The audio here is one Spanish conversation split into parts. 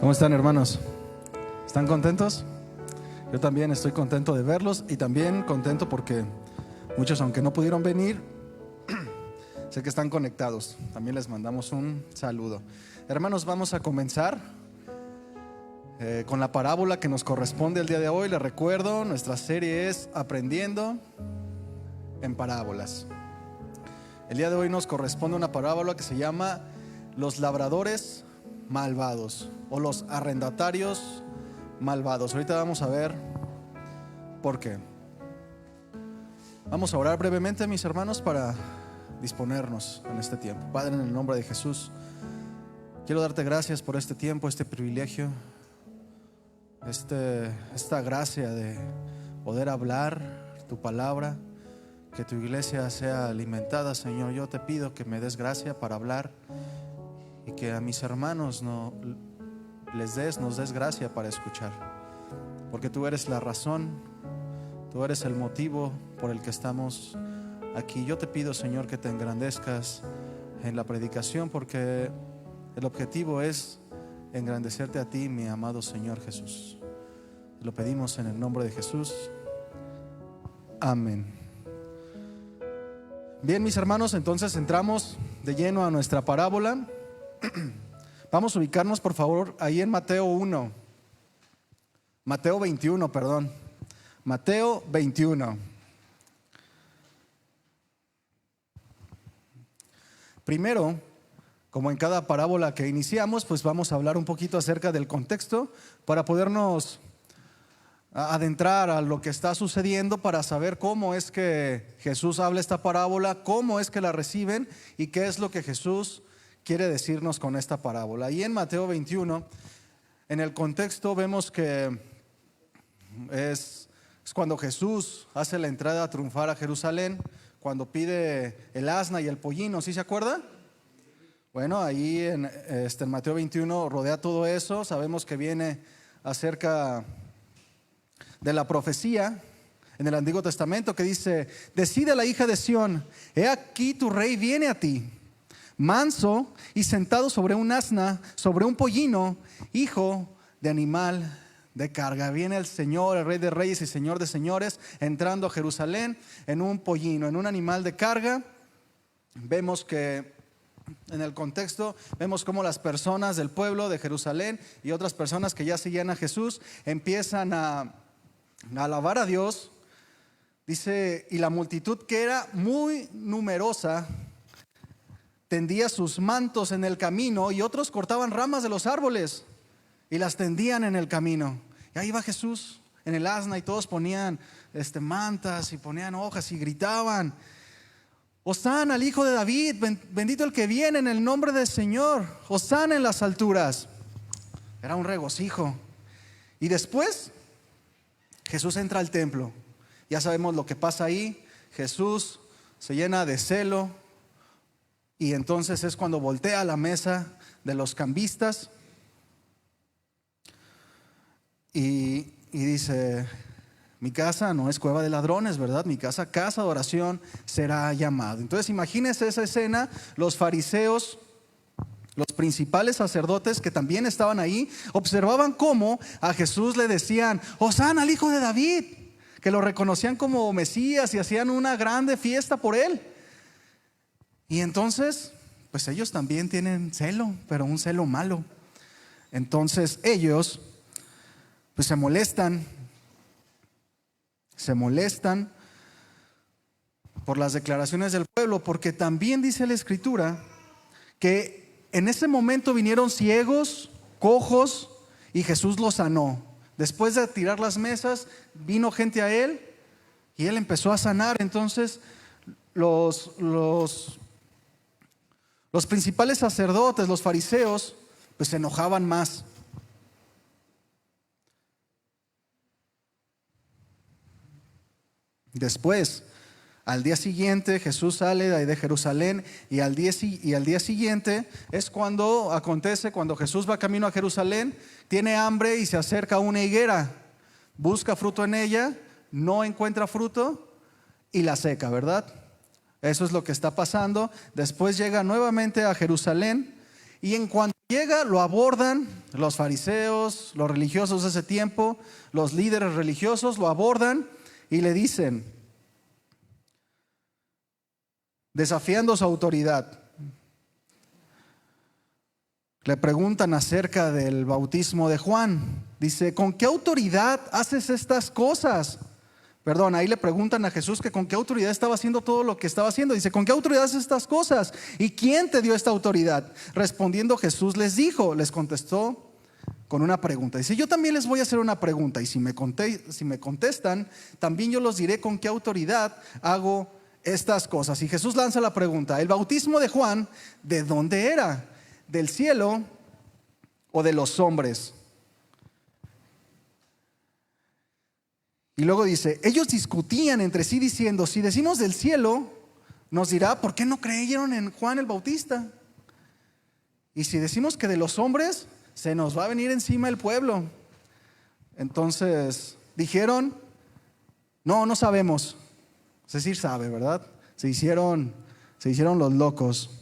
¿Cómo están, hermanos? ¿Están contentos? Yo también estoy contento de verlos y también contento porque muchos, aunque no pudieron venir, sé que están conectados. También les mandamos un saludo. Hermanos, vamos a comenzar con la parábola que nos corresponde el día de hoy. Les recuerdo, nuestra serie es Aprendiendo en Parábolas. El día de hoy nos corresponde una parábola que se llama Los labradores malvados o los arrendatarios malvados. Ahorita vamos a ver por qué. Vamos a orar brevemente, mis hermanos, para disponernos en este tiempo. Padre, en el nombre de Jesús, quiero darte gracias por este tiempo, este privilegio, esta gracia de poder hablar tu palabra, que tu iglesia sea alimentada. Señor, yo te pido que me des gracia para hablar y que a mis hermanos nos des gracia para escuchar, porque tú eres la razón, tú eres el motivo por el que estamos aquí. Yo te pido, Señor, que te engrandezcas en la predicación, porque el objetivo es engrandecerte a ti, mi amado Señor Jesús. Te lo pedimos en el nombre de Jesús. Amén. Bien, mis hermanos, entonces entramos de lleno a nuestra parábola. Vamos a ubicarnos, por favor, ahí en Mateo 21, perdón. Mateo 21. Primero, como en cada parábola que iniciamos, pues vamos a hablar un poquito acerca del contexto para podernos adentrar a lo que está sucediendo, para saber cómo es que Jesús habla esta parábola, cómo es que la reciben y qué es lo que Jesús quiere decirnos con esta parábola. Y en Mateo 21, en el contexto vemos que es cuando Jesús hace la entrada triunfal a Jerusalén, cuando pide el asna y el pollino, ¿sí se acuerda? Bueno, ahí en Mateo 21 rodea todo eso. Sabemos que viene acerca de la profecía en el Antiguo Testamento que dice: decide la hija de Sión, he aquí tu rey viene a ti, manso y sentado sobre un asna, sobre un pollino, hijo de animal de carga. Viene el Señor, el Rey de Reyes y Señor de Señores, entrando a Jerusalén en un pollino, en un animal de carga. Vemos que en el contexto, vemos cómo las personas del pueblo de Jerusalén y otras personas que ya seguían a Jesús empiezan a alabar a Dios. Dice: y la multitud, que era muy numerosa, tendía sus mantos en el camino, y otros cortaban ramas de los árboles y las tendían en el camino. Y ahí va Jesús en el asna y todos ponían mantas y ponían hojas y gritaban: Hosana al Hijo de David, bendito el que viene en el nombre del Señor, Hosana en las alturas. Era un regocijo. Y después Jesús entra al templo. Ya sabemos lo que pasa ahí. Jesús se llena de celo, y entonces es cuando voltea a la mesa de los cambistas y dice: mi casa no es cueva de ladrones, ¿verdad? Mi casa, casa de oración será llamado. Entonces imagínense esa escena. Los fariseos, los principales sacerdotes que también estaban ahí, observaban cómo a Jesús le decían: Hosana al Hijo de David, que lo reconocían como Mesías y hacían una grande fiesta por él. Y entonces, pues ellos también tienen celo, pero un celo malo. Entonces ellos pues se molestan por las declaraciones del pueblo, porque también dice la Escritura que en ese momento vinieron ciegos, cojos, y Jesús los sanó. Después de tirar las mesas, vino gente a él y él empezó a sanar. Entonces los principales sacerdotes, los fariseos, pues se enojaban más. Después, al día siguiente, Jesús sale de Jerusalén, y al día siguiente es cuando acontece, cuando Jesús va camino a Jerusalén, tiene hambre y se acerca a una higuera, busca fruto en ella, no encuentra fruto y la seca, ¿verdad? Eso es lo que está pasando. Después llega nuevamente a Jerusalén, y en cuanto Llega, lo abordan los fariseos, los religiosos de ese tiempo, los líderes religiosos lo abordan y le dicen, desafiando su autoridad, le preguntan acerca del bautismo de Juan. Dice, ¿con qué autoridad haces estas cosas? Perdón, ahí le preguntan a Jesús que con qué autoridad estaba haciendo todo lo que estaba haciendo. Dice, ¿con qué autoridad haces estas cosas? ¿Y quién te dio esta autoridad? Respondiendo Jesús les contestó con una pregunta. Dice, yo también les voy a hacer una pregunta y si me contestan, también yo los diré con qué autoridad hago estas cosas. Y Jesús lanza la pregunta, ¿el bautismo de Juan de dónde era? ¿Del cielo o de los hombres? Y luego dice, ellos discutían entre sí diciendo, si decimos del cielo, nos dirá, ¿por qué no creyeron en Juan el Bautista? Y si decimos que de los hombres, se nos va a venir encima el pueblo. Entonces dijeron, no sabemos. Es decir, sabe, ¿verdad? Se hicieron los locos.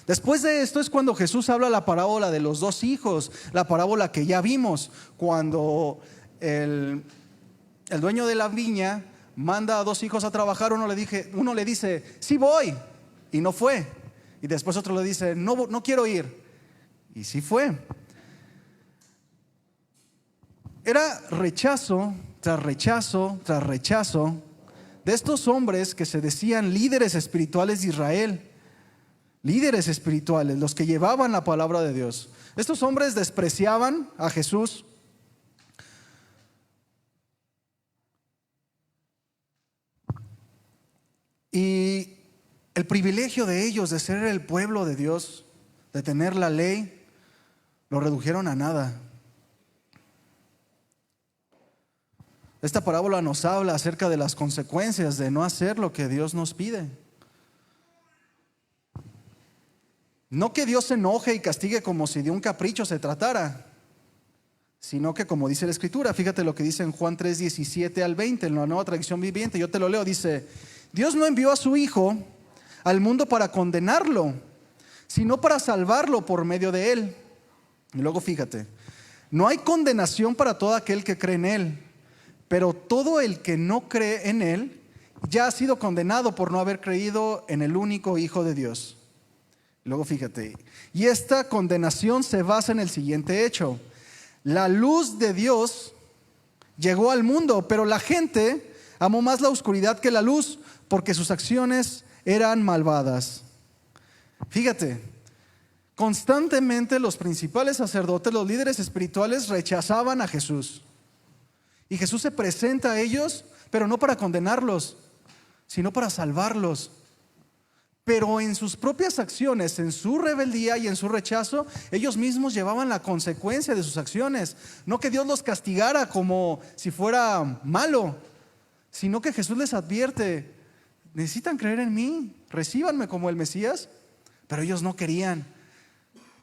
Después de esto es cuando Jesús habla la parábola de los dos hijos, la parábola que ya vimos, cuando el dueño de la viña manda a dos hijos a trabajar, uno le dice, sí voy, y no fue. Y después otro le dice, no quiero ir, y sí fue. Era rechazo tras rechazo tras rechazo de estos hombres que se decían líderes espirituales de Israel. Líderes espirituales, los que llevaban la palabra de Dios. Estos hombres despreciaban a Jesús. Y el privilegio de ellos de ser el pueblo de Dios, de tener la ley, lo redujeron a nada. Esta parábola nos habla acerca de las consecuencias de no hacer lo que Dios nos pide. No que Dios se enoje y castigue como si de un capricho se tratara, sino que como dice la Escritura, fíjate lo que dice en Juan 3, 17 al 20, en la Nueva Traducción Viviente, yo te lo leo, dice, Dios no envió a su Hijo al mundo para condenarlo, sino para salvarlo por medio de él. Y luego fíjate, no hay condenación para todo aquel que cree en él, pero todo el que no cree en él ya ha sido condenado por no haber creído en el único Hijo de Dios. Luego fíjate, y esta condenación se basa en el siguiente hecho: la luz de Dios llegó al mundo, pero la gente amó más la oscuridad que la luz, porque sus acciones eran malvadas. Fíjate, constantemente los principales sacerdotes, los líderes espirituales rechazaban a Jesús. Y Jesús se presenta a ellos, pero no para condenarlos, sino para salvarlos. Pero en sus propias acciones, en su rebeldía y en su rechazo, ellos mismos llevaban la consecuencia de sus acciones. No que Dios los castigara como si fuera malo, sino que Jesús les advierte: necesitan creer en mí, recíbanme como el Mesías. Pero ellos no querían.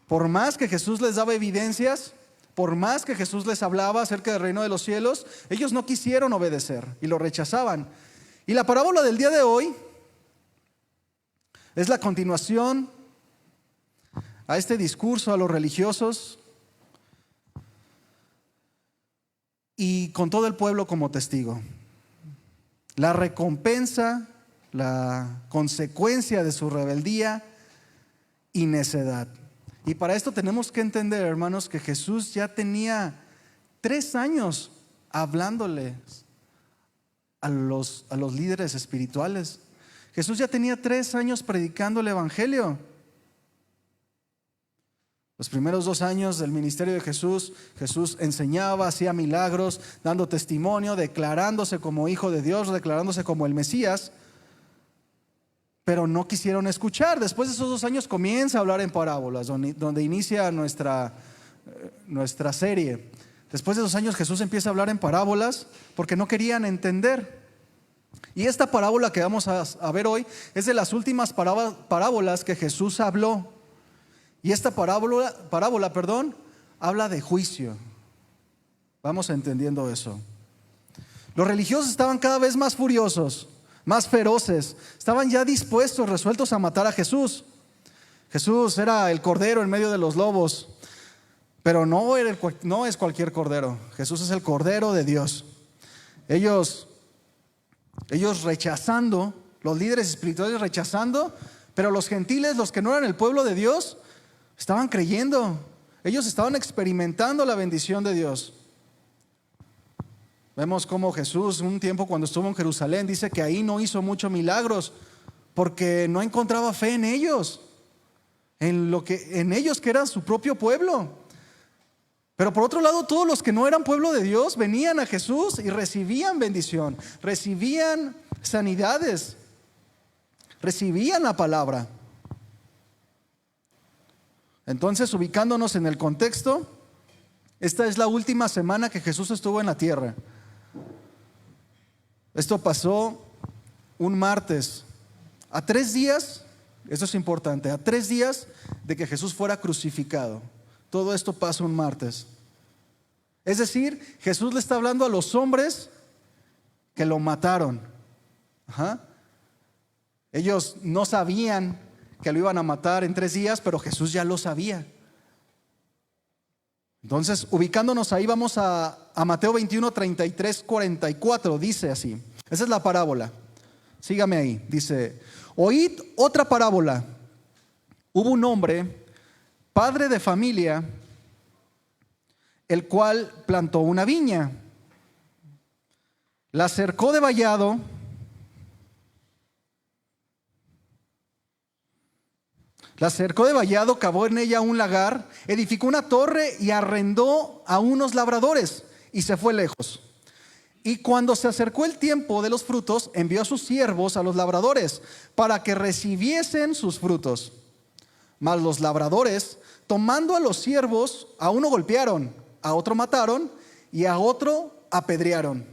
Por más que Jesús les daba evidencias, por más que Jesús les hablaba acerca del reino de los cielos, ellos no quisieron obedecer y lo rechazaban. Y la parábola del día de hoy es la continuación a este discurso a los religiosos y con todo el pueblo como testigo. La recompensa, la consecuencia de su rebeldía y necedad. Y para esto tenemos que entender, hermanos, que Jesús ya tenía 3 años hablándoles a los líderes espirituales. Jesús ya tenía 3 años predicando el evangelio. Los primeros 2 años del ministerio de Jesús, Jesús enseñaba, hacía milagros, dando testimonio, declarándose como hijo de Dios, declarándose como el Mesías. Pero no quisieron escuchar. Después de esos 2 años comienza a hablar en parábolas, donde inicia nuestra serie. Después de 2 años Jesús empieza a hablar en parábolas porque no querían entender. Y esta parábola que vamos a ver hoy es de las últimas parábolas que Jesús habló. Y esta parábola, habla de juicio. Vamos entendiendo eso. Los religiosos estaban cada vez más furiosos, más feroces. Estaban ya dispuestos, resueltos a matar a Jesús. Jesús era el cordero en medio de los lobos, pero no es cualquier cordero. Jesús es el Cordero de Dios. Ellos rechazando, los líderes espirituales rechazando, pero los gentiles, los que no eran el pueblo de Dios, estaban creyendo. Ellos estaban experimentando la bendición de Dios. Vemos cómo Jesús, un tiempo cuando estuvo en Jerusalén, dice que ahí no hizo muchos milagros porque no encontraba fe en ellos, en ellos que eran su propio pueblo. Pero por otro lado, todos los que no eran pueblo de Dios venían a Jesús y recibían bendición, recibían sanidades, recibían la palabra. Entonces, ubicándonos en el contexto, esta es la última semana que Jesús estuvo en la tierra. Esto pasó un martes, a 3 días, eso es importante, a 3 días de que Jesús fuera crucificado. Todo esto pasa un martes. Es decir, Jesús le está hablando a los hombres que lo mataron. Ellos no sabían que lo iban a matar en 3 días, pero Jesús ya lo sabía. Entonces, ubicándonos ahí, vamos a Mateo 21, 33, 44, dice así. Esa es la parábola. Sígame ahí. Dice: oíd otra parábola. Hubo un hombre, padre de familia, el cual plantó una viña, la cercó de vallado, cavó en ella un lagar, edificó una torre y arrendó a unos labradores y se fue lejos. Y cuando se acercó el tiempo de los frutos, envió a sus siervos a los labradores para que recibiesen sus frutos. Mas los labradores, tomando a los siervos, a uno golpearon, a otro mataron y a otro apedrearon.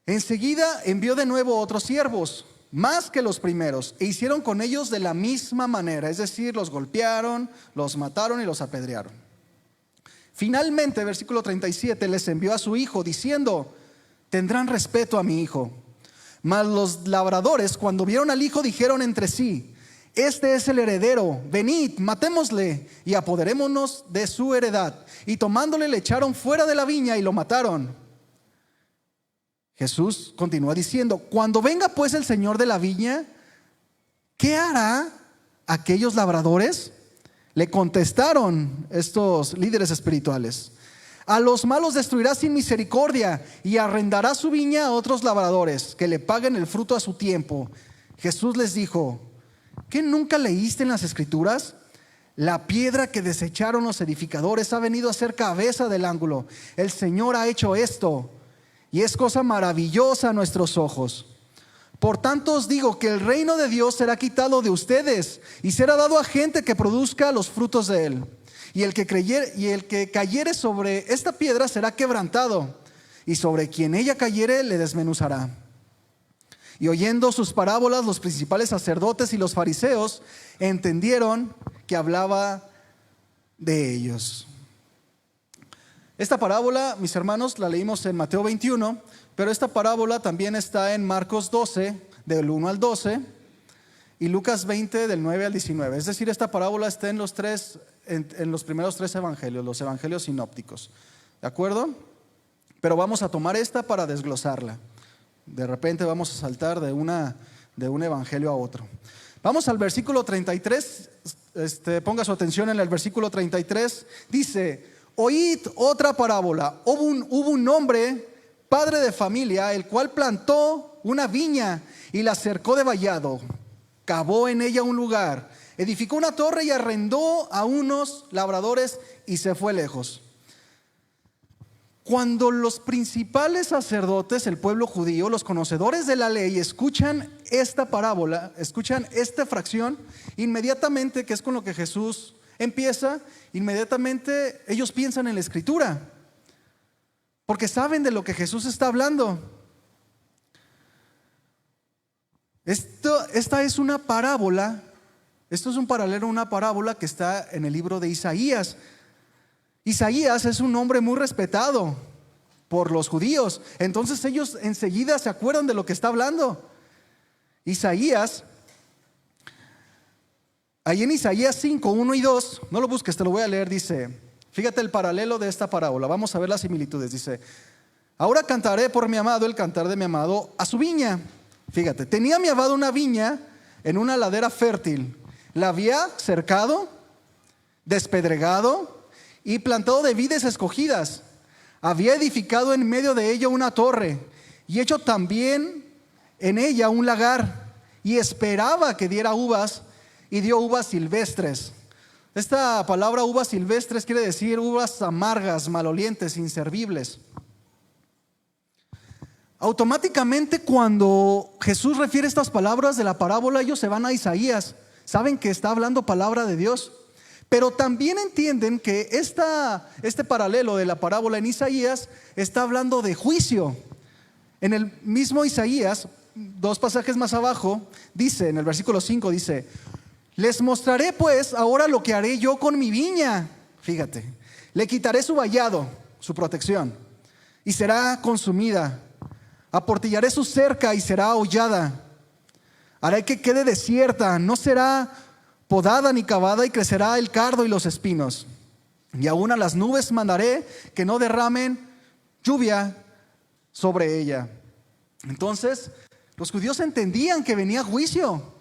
Enseguida envió de nuevo otros siervos, más que los primeros, e hicieron con ellos de la misma manera, es decir, los golpearon, los mataron y los apedrearon. Finalmente, versículo 37, les envió a su hijo diciendo: tendrán respeto a mi hijo. Mas los labradores, cuando vieron al hijo, dijeron entre sí: este es el heredero, venid, matémosle y apoderémonos de su heredad. Y tomándole, le echaron fuera de la viña y lo mataron. Jesús continúa diciendo: cuando venga pues el Señor de la viña, ¿qué hará aquellos labradores? Le contestaron estos líderes espirituales: a los malos destruirá sin misericordia y arrendará su viña a otros labradores que le paguen el fruto a su tiempo. Jesús les dijo: ¿qué nunca leíste en las Escrituras? La piedra que desecharon los edificadores ha venido a ser cabeza del ángulo. El Señor ha hecho esto y es cosa maravillosa a nuestros ojos. Por tanto os digo que el reino de Dios será quitado de ustedes y será dado a gente que produzca los frutos de él. Y el que cayere sobre esta piedra será quebrantado, y sobre quien ella cayere le desmenuzará. Y oyendo sus parábolas, los principales sacerdotes y los fariseos entendieron que hablaba de ellos. Esta parábola, mis hermanos, la leímos en Mateo 21, pero esta parábola también está en Marcos 12, del 1 al 12, y Lucas 20, del 9 al 19. Es decir, esta parábola está en los primeros 3 evangelios, los evangelios sinópticos. ¿De acuerdo? Pero vamos a tomar esta para desglosarla. De repente vamos a saltar de un evangelio a otro. Vamos al versículo 33. Ponga su atención en el versículo 33. Dice: oíd otra parábola. Hubo un hombre, padre de familia, el cual plantó una viña y la cercó de vallado, cavó en ella un lugar, edificó una torre y arrendó a unos labradores y se fue lejos. Cuando los principales sacerdotes, el pueblo judío, los conocedores de la ley, escuchan esta parábola, escuchan esta fracción, inmediatamente, que es con lo que Jesús empieza, inmediatamente ellos piensan en la Escritura, porque saben de lo que Jesús está hablando. Esta es una parábola, esto es un paralelo a una parábola que está en el libro de Isaías. Isaías es un hombre muy respetado por los judíos, entonces ellos enseguida se acuerdan de lo que está hablando. Isaías Ahí en Isaías 5, 1 y 2, no lo busques, te lo voy a leer, dice, fíjate el paralelo de esta parábola, vamos a ver las similitudes, dice, ahora cantaré por mi amado el cantar de mi amado a su viña. Fíjate, tenía mi amado una viña en una ladera fértil, la había cercado, despedregado y plantado de vides escogidas. Había edificado en medio de ella una torre y hecho también en ella un lagar, y esperaba que diera uvas, y dio uvas silvestres. Esta palabra uvas silvestres quiere decir uvas amargas, malolientes, inservibles. Automáticamente cuando Jesús refiere estas palabras de la parábola, ellos se van a Isaías, saben que está hablando palabra de Dios, pero también entienden que este paralelo de la parábola en Isaías está hablando de juicio. En el mismo Isaías, dos pasajes más abajo, dice, en el versículo 5 dice, les mostraré pues ahora lo que haré yo con mi viña. Fíjate, le quitaré su vallado, su protección, y será consumida. Aportillaré su cerca y será hollada. Haré que quede desierta, no será podada ni cavada, y crecerá el cardo y los espinos. Y aún a las nubes mandaré que no derramen lluvia sobre ella. Entonces, los judíos entendían que venía juicio.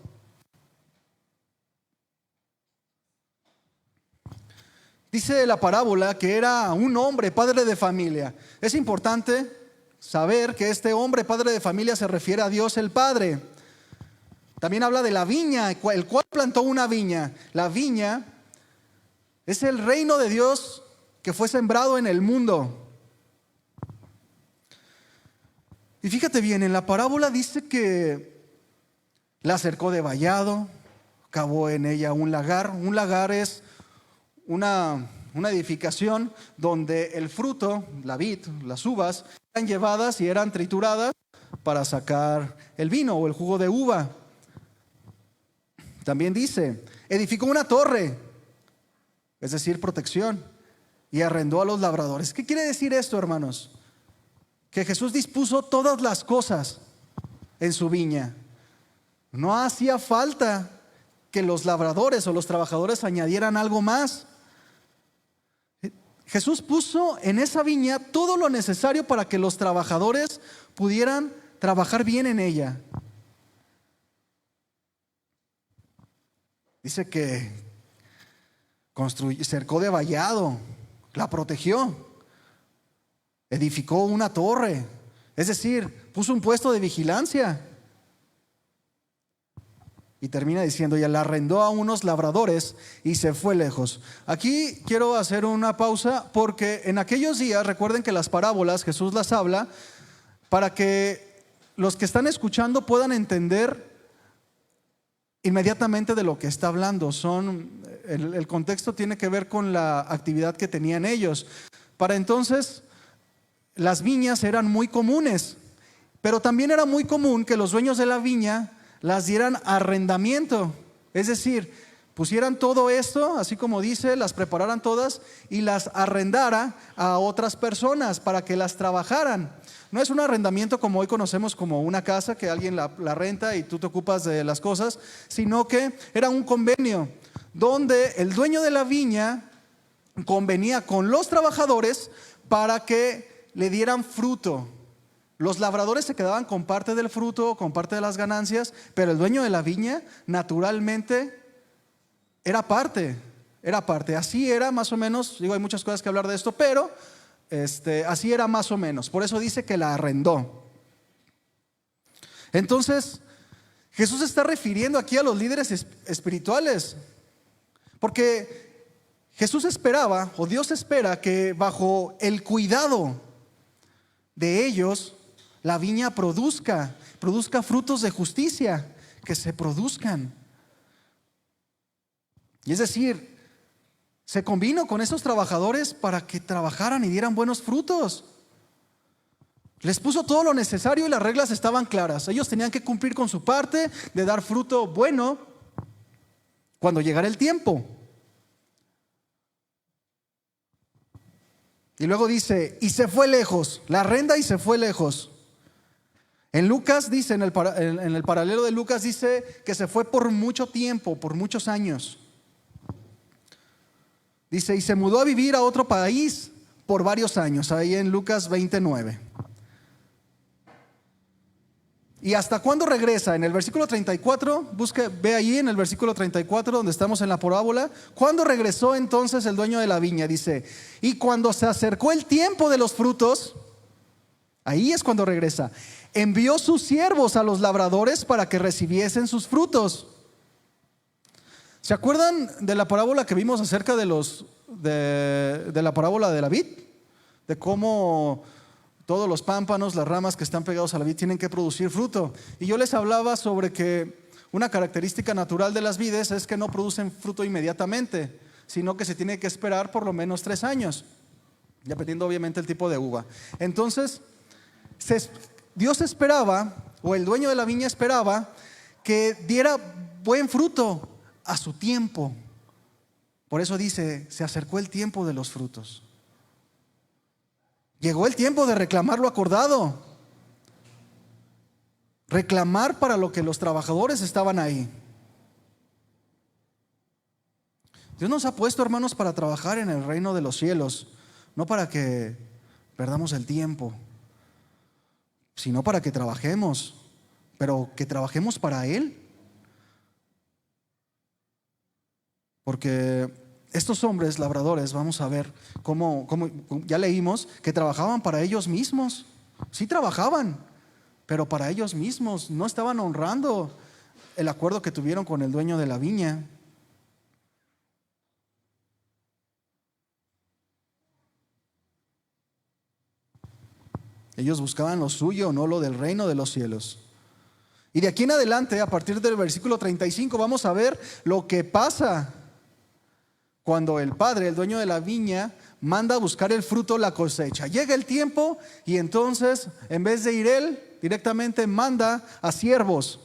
Dice la parábola que era un hombre, padre de familia. Es importante saber que este hombre, padre de familia, se refiere a Dios el Padre. También habla de la viña, el cual plantó una viña. La viña es el reino de Dios que fue sembrado en el mundo. Y fíjate bien, en la parábola dice que la cercó de vallado, cavó en ella un lagar. Un lagar es una edificación donde el fruto, la vid, las uvas, eran llevadas y eran trituradas para sacar el vino o el jugo de uva. También dice, edificó una torre, es decir, protección, y arrendó a los labradores. ¿Qué quiere decir esto, hermanos? Que Jesús dispuso todas las cosas en su viña. No hacía falta que los labradores o los trabajadores añadieran algo más. Jesús puso en esa viña todo lo necesario para que los trabajadores pudieran trabajar bien en ella. Dice que cercó de vallado, la protegió, edificó una torre, es decir, puso un puesto de vigilancia. Y termina diciendo, ya la arrendó a unos labradores y se fue lejos. Aquí quiero hacer una pausa porque en aquellos días, recuerden que las parábolas Jesús las habla para que los que están escuchando puedan entender inmediatamente de lo que está hablando. El contexto tiene que ver con la actividad que tenían ellos. Para entonces, las viñas eran muy comunes, pero también era muy común que los dueños de la viña las dieran arrendamiento, es decir, pusieran todo esto, así como dice, las prepararan todas y las arrendara a otras personas para que las trabajaran. No es un arrendamiento como hoy conocemos como una casa que alguien la renta y tú te ocupas de las cosas, sino que era un convenio donde el dueño de la viña convenía con los trabajadores para que le dieran fruto. Los labradores se quedaban con parte del fruto, con parte de las ganancias, pero el dueño de la viña naturalmente era parte. Así era más o menos, digo, hay muchas cosas que hablar de esto, pero así era más o menos. Por eso dice que la arrendó. Entonces, Jesús se está refiriendo aquí a los líderes espirituales, porque Jesús esperaba, o Dios espera, que bajo el cuidado de ellos la viña produzca frutos de justicia, que se produzcan. Y es decir, se combinó con esos trabajadores para que trabajaran y dieran buenos frutos. Les puso todo lo necesario y las reglas estaban claras. Ellos tenían que cumplir con su parte de dar fruto bueno cuando llegara el tiempo. Y luego dice, y se fue lejos, la arrenda y se fue lejos. En Lucas dice, en el paralelo de Lucas dice que se fue por mucho tiempo, por muchos años. Dice, y se mudó a vivir a otro país por varios años, ahí en Lucas 29. ¿Y hasta cuándo regresa? En el versículo 34, ve ahí en el versículo 34 donde estamos en la parábola. ¿Cuándo regresó entonces el dueño de la viña? Dice, y cuando se acercó el tiempo de los frutos, ahí es cuando regresa, envió sus siervos a los labradores para que recibiesen sus frutos. ¿Se acuerdan de la parábola que vimos acerca de la parábola de la vid? De cómo todos los pámpanos, las ramas que están pegados a la vid tienen que producir fruto. Y yo les hablaba sobre que una característica natural de las vides es que no producen fruto inmediatamente, sino que se tiene que esperar por lo menos 3 años, dependiendo obviamente el tipo de uva. Entonces, Dios esperaba, o el dueño de la viña esperaba, que diera buen fruto a su tiempo. Por eso dice, se acercó el tiempo de los frutos. Llegó el tiempo de reclamar lo acordado. Reclamar para lo que los trabajadores estaban ahí. Dios nos ha puesto, hermanos, para trabajar en el reino de los cielos, no para que perdamos el tiempo, sino para que trabajemos, pero que trabajemos para Él. Porque estos hombres labradores, vamos a ver cómo ya leímos, que trabajaban para ellos mismos. Sí trabajaban, pero para ellos mismos. No estaban honrando el acuerdo que tuvieron con el dueño de la viña. Ellos buscaban lo suyo, no lo del reino de los cielos. Y de aquí en adelante, a partir del versículo 35, vamos a ver lo que pasa cuando el padre, el dueño de la viña, manda a buscar el fruto, la cosecha. Llega el tiempo y entonces, en vez de ir él, directamente manda a siervos.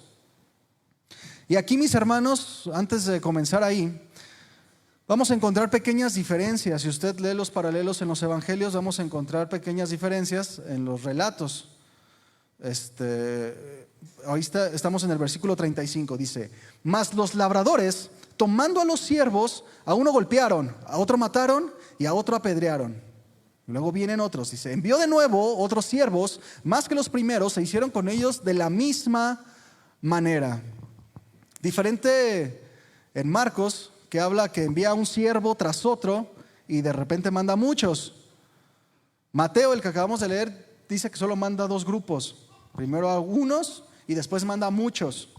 Y aquí, mis hermanos, antes de comenzar ahí, vamos a encontrar pequeñas diferencias. Si usted lee los paralelos en los evangelios, vamos a encontrar pequeñas diferencias en los relatos. Ahí estamos en el versículo 35, dice, mas los labradores, tomando a los siervos, a uno golpearon, a otro mataron y a otro apedrearon. Luego vienen otros, dice, envió de nuevo otros siervos, más que los primeros, se hicieron con ellos de la misma manera. Diferente en Marcos, que habla que envía a un siervo tras otro y de repente manda a muchos. Mateo, el que acabamos de leer, dice que solo manda 2 grupos. Primero a unos y después manda a muchos.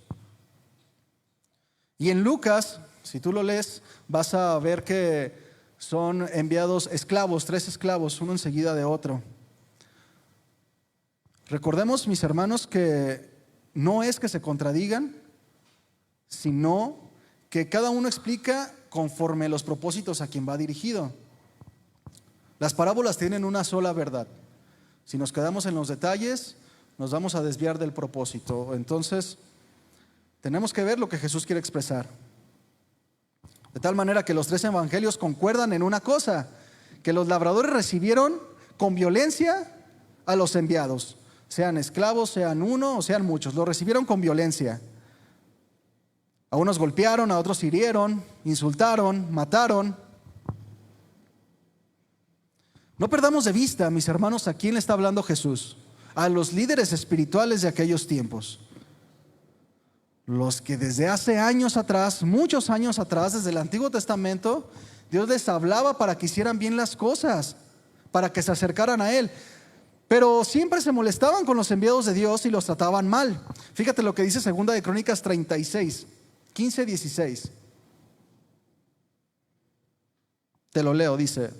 Y en Lucas, si tú lo lees, vas a ver que son enviados esclavos, 3 esclavos, uno enseguida de otro. Recordemos, mis hermanos, que no es que se contradigan, sino que cada uno explica conforme los propósitos a quien va dirigido. Las parábolas tienen una sola verdad. Si nos quedamos en los detalles, nos vamos a desviar del propósito. Entonces, tenemos que ver lo que Jesús quiere expresar. De tal manera que los 3 evangelios concuerdan en una cosa, que los labradores recibieron con violencia a los enviados, sean esclavos, sean uno o sean muchos, lo recibieron con violencia. A unos golpearon, a otros hirieron, insultaron, mataron. No perdamos de vista, mis hermanos, a quién le está hablando Jesús. A los líderes espirituales de aquellos tiempos. Los que desde hace años atrás, muchos años atrás, desde el Antiguo Testamento, Dios les hablaba para que hicieran bien las cosas, para que se acercaran a Él. Pero siempre se molestaban con los enviados de Dios y los trataban mal. Fíjate lo que dice 2 de Crónicas 36, 15, 16. Te lo leo, dice.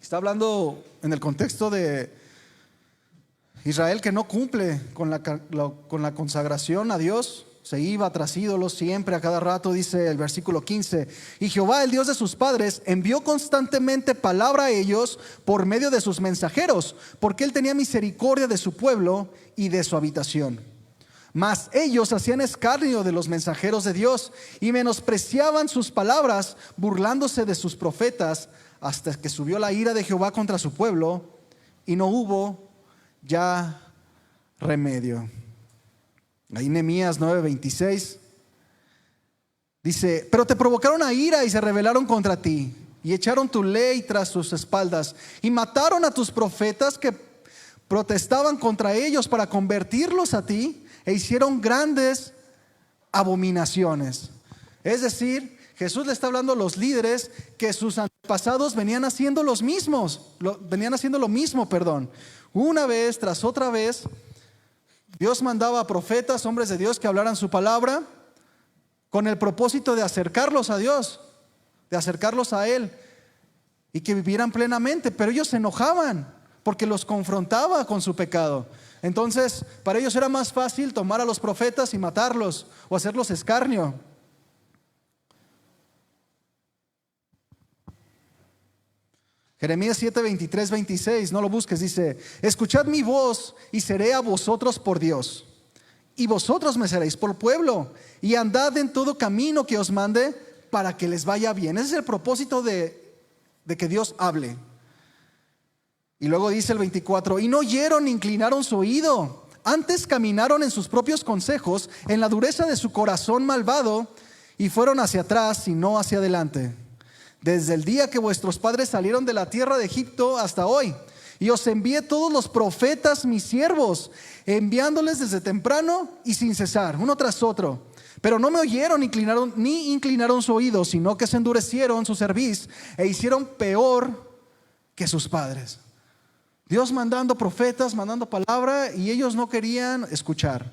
Está hablando en el contexto de Israel que no cumple con la consagración a Dios. Se iba tras ídolos siempre, a cada rato. Dice el versículo 15: y Jehová, el Dios de sus padres, envió constantemente palabra a ellos por medio de sus mensajeros, porque él tenía misericordia de su pueblo y de su habitación. Mas ellos hacían escarnio de los mensajeros de Dios y menospreciaban sus palabras, burlándose de sus profetas, hasta que subió la ira de Jehová contra su pueblo, y no hubo ya remedio. Ahí Nehemías 9:26 dice: pero te provocaron a ira y se rebelaron contra ti, y echaron tu ley tras sus espaldas, y mataron a tus profetas que protestaban contra ellos para convertirlos a ti, e hicieron grandes abominaciones. Es decir, Jesús le está hablando a los líderes que sus antepasados venían haciendo lo mismo, una vez tras otra vez. Dios mandaba a profetas, hombres de Dios, que hablaran su palabra con el propósito de acercarlos a Dios, de acercarlos a Él y que vivieran plenamente, pero ellos se enojaban porque los confrontaba con su pecado. Entonces, para ellos era más fácil tomar a los profetas y matarlos o hacerlos escarnio. Jeremías 7:23-26, no lo busques, dice: escuchad mi voz y seré a vosotros por Dios, y vosotros me seréis por pueblo, y andad en todo camino que os mande para que les vaya bien. Ese es el propósito de que Dios hable. Y luego dice el 24: y no oyeron ni inclinaron su oído, antes caminaron en sus propios consejos, en la dureza de su corazón malvado, y fueron hacia atrás y no hacia adelante. Desde el día que vuestros padres salieron de la tierra de Egipto hasta hoy, y os envié todos los profetas, mis siervos, enviándoles desde temprano y sin cesar, uno tras otro. Pero no me oyeron ni inclinaron su oído, sino que se endurecieron su cerviz e hicieron peor que sus padres. Dios mandando profetas, mandando palabra, y ellos no querían escuchar.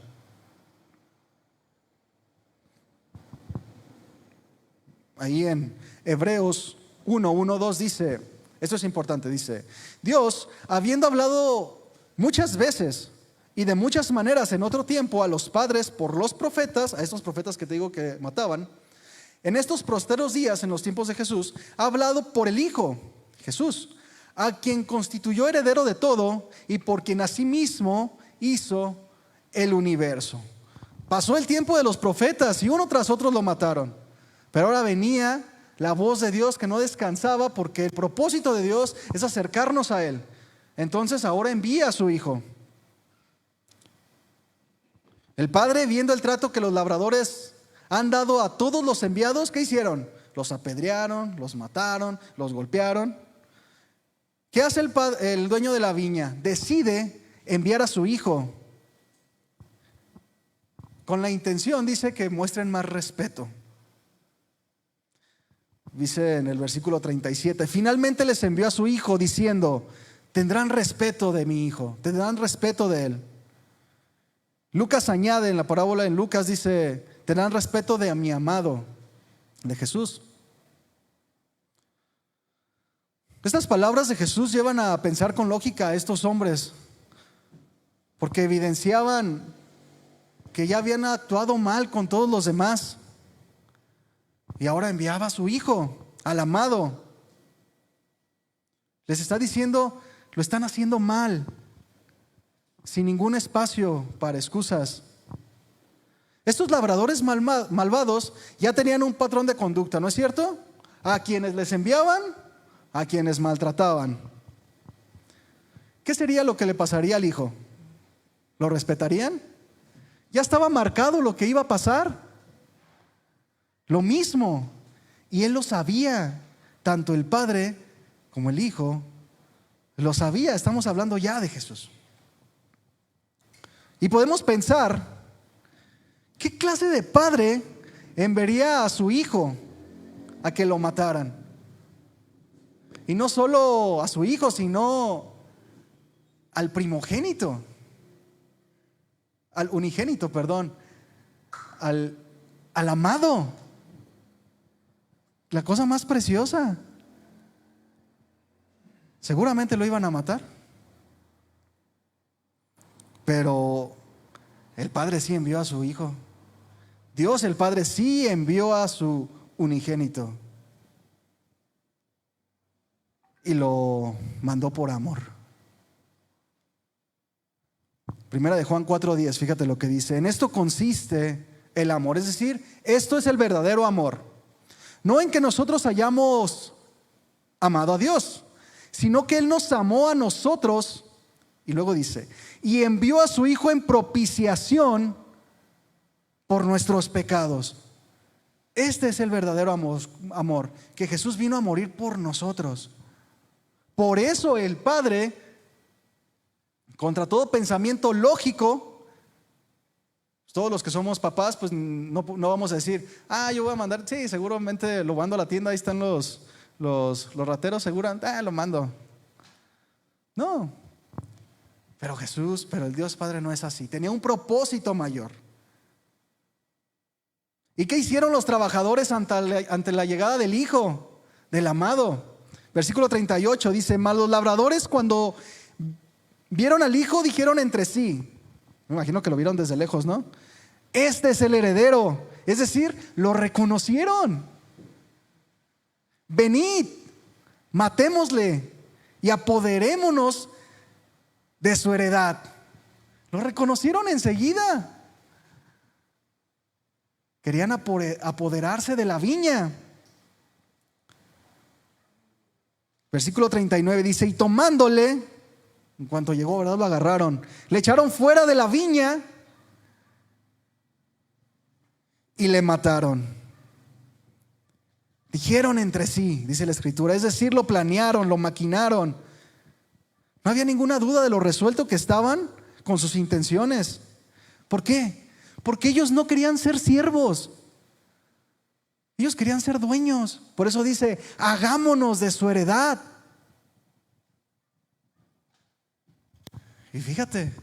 Ahí en Hebreos 1:1-2 dice, esto es importante, dice: Dios, habiendo hablado muchas veces y de muchas maneras en otro tiempo a los padres por los profetas, a estos profetas que te digo que mataban, en estos posteros días, en los tiempos de Jesús, ha hablado por el Hijo, Jesús, a quien constituyó heredero de todo y por quien asimismo hizo el universo. Pasó el tiempo de los profetas y uno tras otro lo mataron, pero ahora venía la voz de Dios que no descansaba, porque el propósito de Dios es acercarnos a Él. Entonces ahora envía a su Hijo. El Padre, viendo el trato que los labradores han dado a todos los enviados, ¿qué hicieron? Los apedrearon, los mataron, los golpearon. ¿Qué hace el dueño de la viña? Decide enviar a su Hijo, con la intención, dice, que muestren más respeto. Dice en el versículo 37, finalmente les envió a su Hijo diciendo: tendrán respeto de mi Hijo, tendrán respeto de Él. Lucas añade en la parábola, en Lucas dice: tendrán respeto de mi amado, de Jesús. Estas palabras de Jesús llevan a pensar con lógica a estos hombres, porque evidenciaban que ya habían actuado mal con todos los demás. Y ahora enviaba a su Hijo, al amado. Les está diciendo: lo están haciendo mal, sin ningún espacio para excusas. Estos labradores malvados ya tenían un patrón de conducta, ¿no es cierto? A quienes les enviaban, a quienes maltrataban. ¿Qué sería lo que le pasaría al Hijo? ¿Lo respetarían? Ya estaba marcado lo que iba a pasar. Lo mismo, y Él lo sabía, tanto el Padre como el Hijo lo sabía. Estamos hablando ya de Jesús. Y podemos pensar: ¿qué clase de padre enviaría a su hijo a que lo mataran? Y no solo a su hijo, sino al primogénito, al unigénito, perdón, al amado. La cosa más preciosa. Seguramente lo iban a matar. Pero el Padre sí envió a su Hijo. Dios el Padre sí envió a su unigénito. Y lo mandó por amor. Primera de Juan 4:10, fíjate lo que dice: en esto consiste el amor, es decir, esto es el verdadero amor. No en que nosotros hayamos amado a Dios, sino que Él nos amó a nosotros Y luego dice, y envió a su Hijo en propiciación por nuestros pecados. Este es el verdadero amor, que Jesús vino a morir por nosotros. Por eso el Padre, contra todo pensamiento lógico, todos los que somos papás, pues no vamos a decir, yo voy a mandar, sí, seguramente lo mando a la tienda, ahí están los rateros, seguramente, lo mando. No, pero el Dios Padre no es así, tenía un propósito mayor. ¿Y qué hicieron los trabajadores ante la llegada del Hijo, del amado? Versículo 38 dice, mas los labradores cuando vieron al Hijo dijeron entre sí, me imagino que lo vieron desde lejos, ¿no? Este es el heredero, es decir, lo reconocieron. Venid, matémosle y apoderémonos de su heredad. Lo reconocieron enseguida. Querían apoderarse de la viña. Versículo 39 dice, y tomándole, en cuanto llegó, ¿verdad? Lo agarraron, le echaron fuera de la viña y le mataron. Dijeron entre sí, dice la Escritura, es decir, lo planearon, lo maquinaron. No había ninguna duda de lo resuelto que estaban con sus intenciones. ¿Por qué? Porque ellos no querían ser siervos, ellos querían ser dueños. Por eso dice, hagámonos de su heredad. Y fíjate,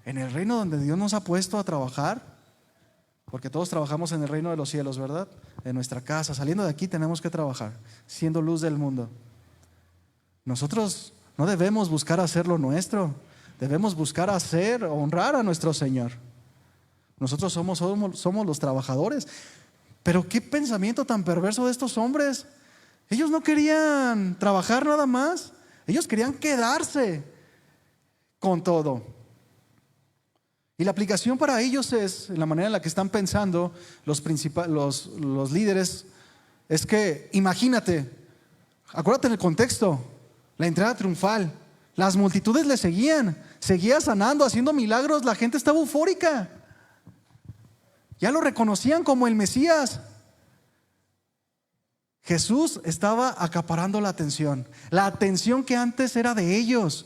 en el reino donde Dios nos ha puesto a trabajar, porque todos trabajamos en el reino de los cielos, ¿verdad? En nuestra casa, saliendo de aquí tenemos que trabajar, siendo luz del mundo. Nosotros no debemos buscar hacer lo nuestro, debemos buscar honrar a nuestro Señor. Nosotros somos los trabajadores. Pero qué pensamiento tan perverso de estos hombres. Ellos no querían trabajar nada más, ellos querían quedarse con todo. Y la aplicación para ellos es, en la manera en la que están pensando los líderes, es que, imagínate, acuérdate en el contexto, la entrada triunfal, las multitudes le seguía sanando, haciendo milagros, la gente estaba eufórica. Ya lo reconocían como el Mesías. Jesús estaba acaparando la atención que antes era de ellos.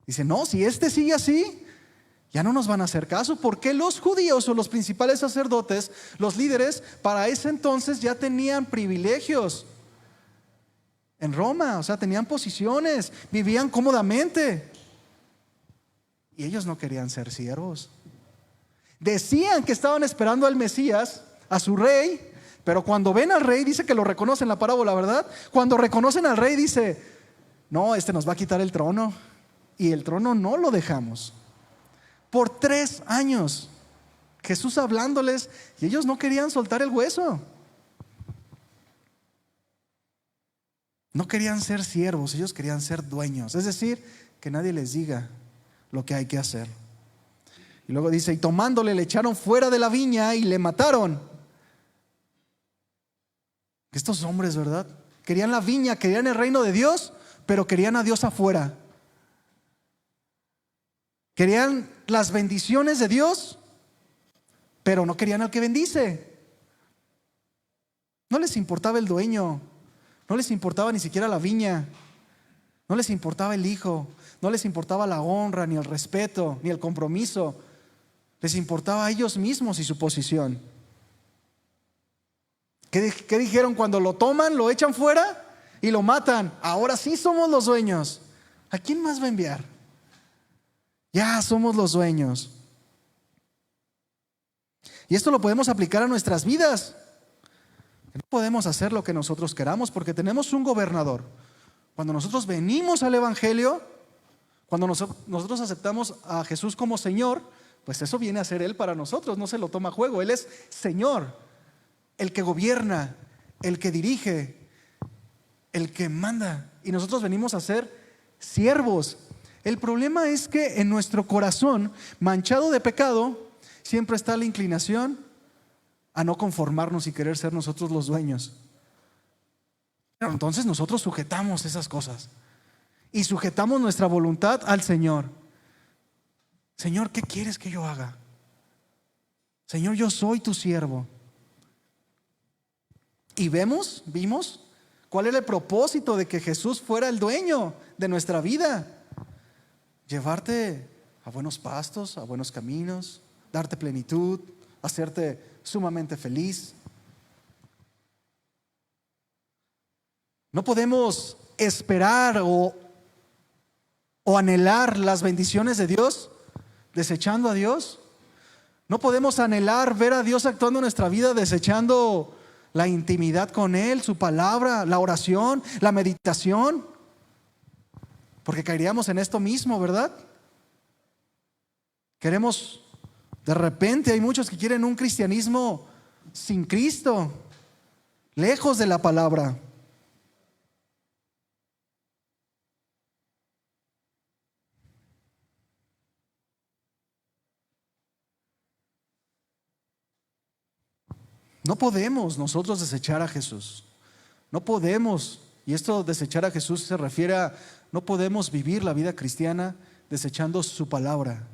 Dice, no, si este sigue así, ya no nos van a hacer caso, porque los judíos o los principales sacerdotes, los líderes, para ese entonces ya tenían privilegios en Roma, o sea, tenían posiciones, vivían cómodamente. Y ellos no querían ser siervos. Decían que estaban esperando al Mesías, a su rey, pero cuando ven al rey, dice que lo reconocen en la parábola, ¿verdad? Cuando reconocen al rey, dice, no, este nos va a quitar el trono. Y el trono no lo dejamos. Por 3 años, Jesús hablándoles, y ellos no querían soltar el hueso. No querían ser siervos, ellos querían ser dueños. Es decir, que nadie les diga lo que hay que hacer. Y luego dice, y tomándole le echaron fuera de la viña y le mataron. Estos hombres, ¿verdad? Querían la viña, querían el reino de Dios, pero querían a Dios afuera. Querían las bendiciones de Dios, pero no querían al que bendice. No les importaba el dueño, no les importaba ni siquiera la viña, no les importaba el hijo, no les importaba la honra, ni el respeto, ni el compromiso. Les importaba a ellos mismos y su posición. ¿Qué dijeron cuando lo toman, lo echan fuera y lo matan? Ahora sí somos los dueños. ¿A quién más va a enviar? Ya somos los dueños. Y esto lo podemos aplicar a nuestras vidas. No podemos hacer lo que nosotros queramos porque tenemos un gobernador. Cuando nosotros venimos al Evangelio, cuando nosotros aceptamos a Jesús como Señor, pues eso viene a ser Él para nosotros, no se lo toma a juego. Él es Señor, el que gobierna, el que dirige, el que manda. Y nosotros venimos a ser siervos. El problema es que en nuestro corazón, manchado de pecado, siempre está la inclinación a no conformarnos y querer ser nosotros los dueños. Pero entonces nosotros sujetamos esas cosas. y sujetamos nuestra voluntad al Señor. Señor, ¿qué quieres que yo haga? Señor, yo soy tu siervo. Y vimos cuál era el propósito de que Jesús fuera el dueño de nuestra vida. Llevarte a buenos pastos, a buenos caminos, darte plenitud, hacerte sumamente feliz. No podemos esperar o anhelar las bendiciones de Dios desechando a Dios. No podemos anhelar ver a Dios actuando en nuestra vida desechando la intimidad con Él, su palabra, la oración, la meditación, porque caeríamos en esto mismo, ¿verdad? Queremos, de repente hay muchos que quieren un cristianismo sin Cristo, lejos de la palabra. No podemos nosotros desechar a Jesús. No podemos, y esto desechar a Jesús se refiere a no podemos vivir la vida cristiana desechando su palabra.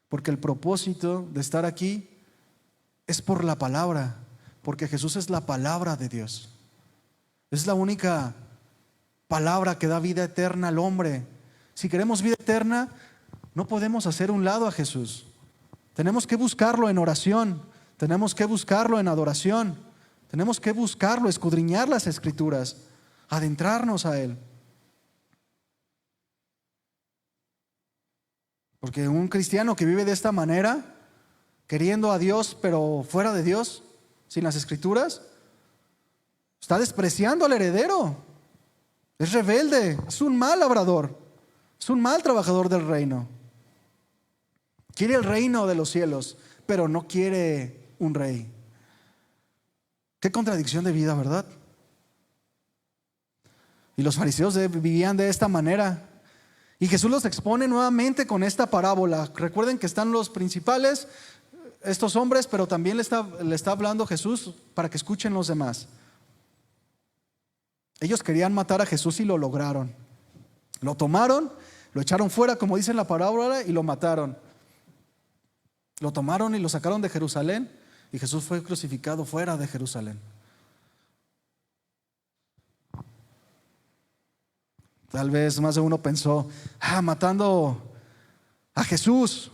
Porque el propósito de estar aquí es por la palabra, porque Jesús es la palabra de Dios. Es la única palabra que da vida eterna al hombre. Si queremos vida eterna, no podemos hacer un lado a Jesús. Tenemos que buscarlo en oración. Tenemos que buscarlo en adoración. Tenemos que buscarlo, escudriñar las Escrituras, adentrarnos a Él. Porque un cristiano que vive de esta manera, queriendo a Dios pero fuera de Dios, sin las Escrituras, está despreciando al heredero. Es rebelde, es un mal labrador, es un mal trabajador del reino. Quiere el reino de los cielos, pero no quiere un rey. Qué contradicción de vida, ¿verdad? Y los fariseos vivían de esta manera. Y Jesús los expone nuevamente con esta parábola. Recuerden que están los principales, estos hombres, pero también le está hablando Jesús para que escuchen los demás. Ellos querían matar a Jesús y lo lograron. Lo tomaron, lo echaron fuera, como dice en la parábola, y lo mataron. Lo tomaron y lo sacaron de Jerusalén, y Jesús fue crucificado fuera de Jerusalén. Tal vez más de uno pensó, matando a Jesús,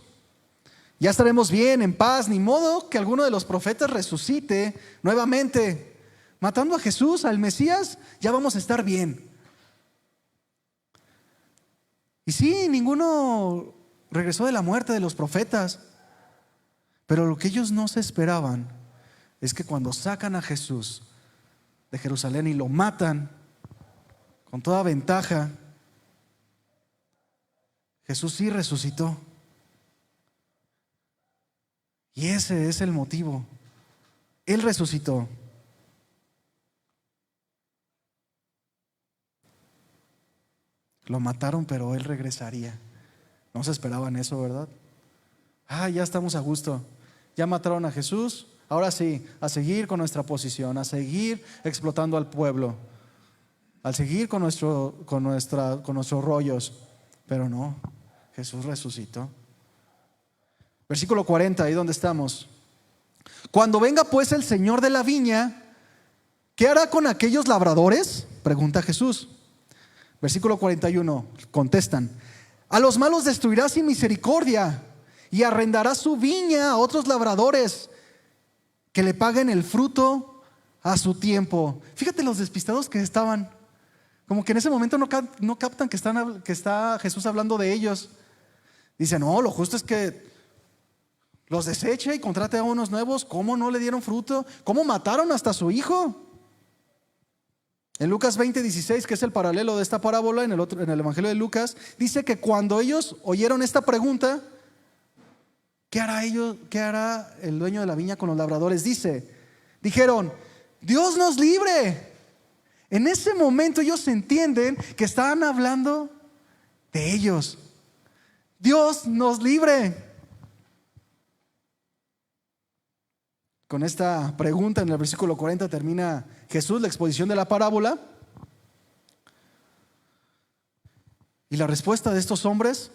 ya estaremos bien, en paz, ni modo que alguno de los profetas resucite nuevamente. Matando a Jesús, al Mesías, ya vamos a estar bien. Y sí, ninguno regresó de la muerte de los profetas. Pero lo que ellos no se esperaban es que cuando sacan a Jesús de Jerusalén y lo matan con toda ventaja, Jesús sí resucitó. Y ese es el motivo. Él resucitó. Lo mataron, pero Él regresaría. No se esperaban eso, ¿verdad? Ya estamos a gusto. Ya mataron a Jesús. Ahora sí, a seguir con nuestra posición, a seguir explotando al pueblo, a seguir con nuestros rollos. Pero no, Jesús resucitó. Versículo 40, ahí donde estamos. Cuando venga pues el Señor de la viña, ¿qué hará con aquellos labradores? Pregunta Jesús. Versículo 41, contestan: a los malos destruirá sin misericordia, y arrendará su viña a otros labradores que le paguen el fruto a su tiempo. Fíjate los despistados que estaban, como que en ese momento no captan que está Jesús hablando de ellos. Dicen, no, lo justo es que los deseche y contrate a unos nuevos. ¿Cómo no le dieron fruto? ¿Cómo mataron hasta a su hijo? En Lucas 20:16, que es el paralelo de esta parábola en el Evangelio de Lucas, dice que cuando ellos oyeron esta pregunta, ¿qué hará el dueño de la viña con los labradores? Dijeron, Dios nos libre. En ese momento ellos entienden que estaban hablando de ellos. Dios nos libre. Con esta pregunta en el versículo 40 termina Jesús la exposición de la parábola. Y la respuesta de estos hombres: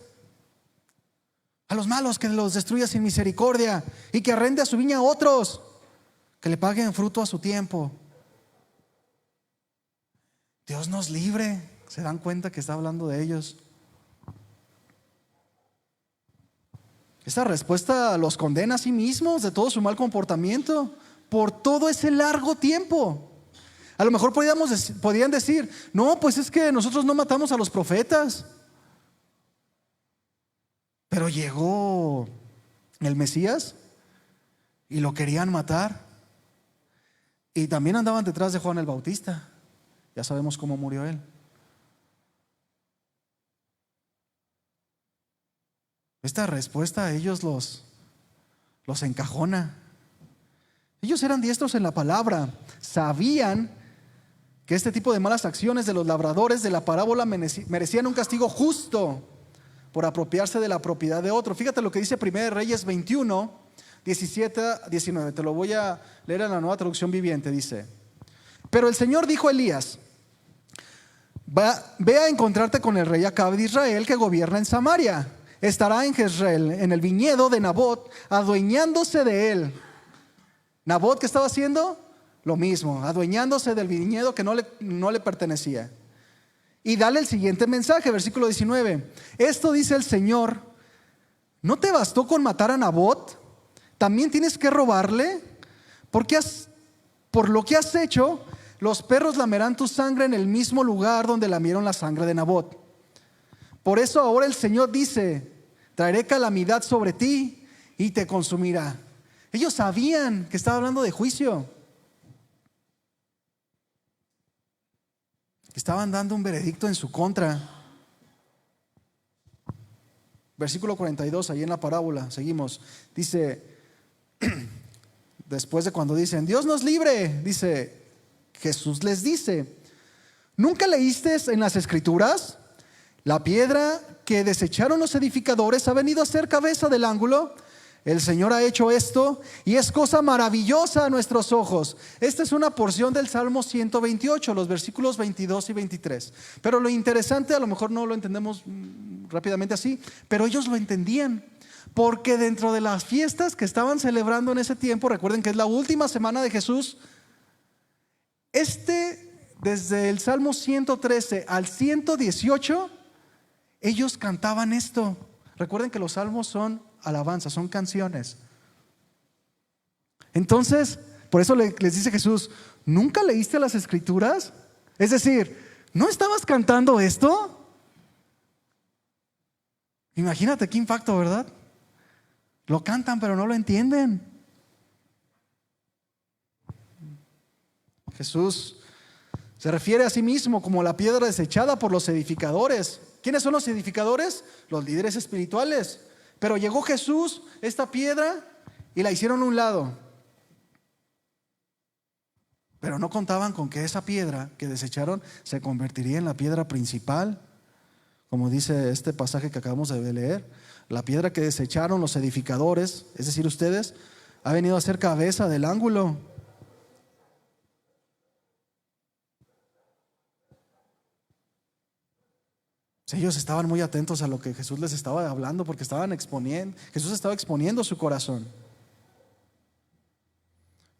a los malos que los destruya sin misericordia y que arrende a su viña a otros, que le paguen fruto a su tiempo. Dios nos libre. ¿Se dan cuenta que está hablando de ellos? Esta respuesta los condena a sí mismos de todo su mal comportamiento por todo ese largo tiempo. A lo mejor podrían decir: no, pues es que nosotros no matamos a los profetas. Pero llegó el Mesías y lo querían matar. Y también andaban detrás de Juan el Bautista. Ya sabemos cómo murió él. Esta respuesta a ellos los encajona. Ellos eran diestros en la palabra. Sabían que este tipo de malas acciones de los labradores de la parábola merecían un castigo justo por apropiarse de la propiedad de otro. Fíjate lo que dice 1 Reyes 21, 17 a 19. Te lo voy a leer en la Nueva Traducción Viviente. Dice: pero el Señor dijo a Elías: ve a encontrarte con el rey Acab de Israel, que gobierna en Samaria. Estará en Jezreel, en el viñedo de Nabot, adueñándose de él. ¿Nabot qué estaba haciendo? Lo mismo, adueñándose del viñedo que no le pertenecía. Y dale el siguiente mensaje, versículo 19. Esto dice el Señor: ¿no te bastó con matar a Nabot? ¿También tienes que robarle? Por lo que has hecho, los perros lamerán tu sangre en el mismo lugar donde lamieron la sangre de Nabot. Por eso ahora el Señor dice: traeré calamidad sobre ti y te consumirá. Ellos sabían que estaba hablando de juicio. Estaban dando un veredicto en su contra. Versículo 42, ahí en la parábola, seguimos. Dice, después de cuando dicen: Dios nos libre, dice, Jesús les dice: ¿nunca leíste en las Escrituras? La piedra que desecharon los edificadores ha venido a ser cabeza del ángulo. El Señor ha hecho esto y es cosa maravillosa a nuestros ojos. Esta es una porción del Salmo 128, los versículos 22 y 23. Pero lo interesante, a lo mejor no lo entendemos rápidamente así, pero ellos lo entendían. Porque dentro de las fiestas que estaban celebrando en ese tiempo, recuerden que es la última semana de Jesús, desde el Salmo 113 al 118, ellos cantaban esto. Recuerden que los salmos son alabanzas, son canciones. Entonces, por eso les dice Jesús: ¿nunca leíste las Escrituras? Es decir, ¿no estabas cantando esto? Imagínate qué impacto, ¿verdad? Lo cantan pero no lo entienden. Jesús se refiere a sí mismo como la piedra desechada por los edificadores. ¿Quiénes son los edificadores? Los líderes espirituales. Pero llegó Jesús, esta piedra, y la hicieron a un lado. Pero no contaban con que esa piedra que desecharon se convertiría en la piedra principal, como dice este pasaje que acabamos de leer. La piedra que desecharon los edificadores, es decir, ustedes, ha venido a ser cabeza del ángulo. Ellos estaban muy atentos a lo que Jesús les estaba hablando, porque Jesús estaba exponiendo su corazón.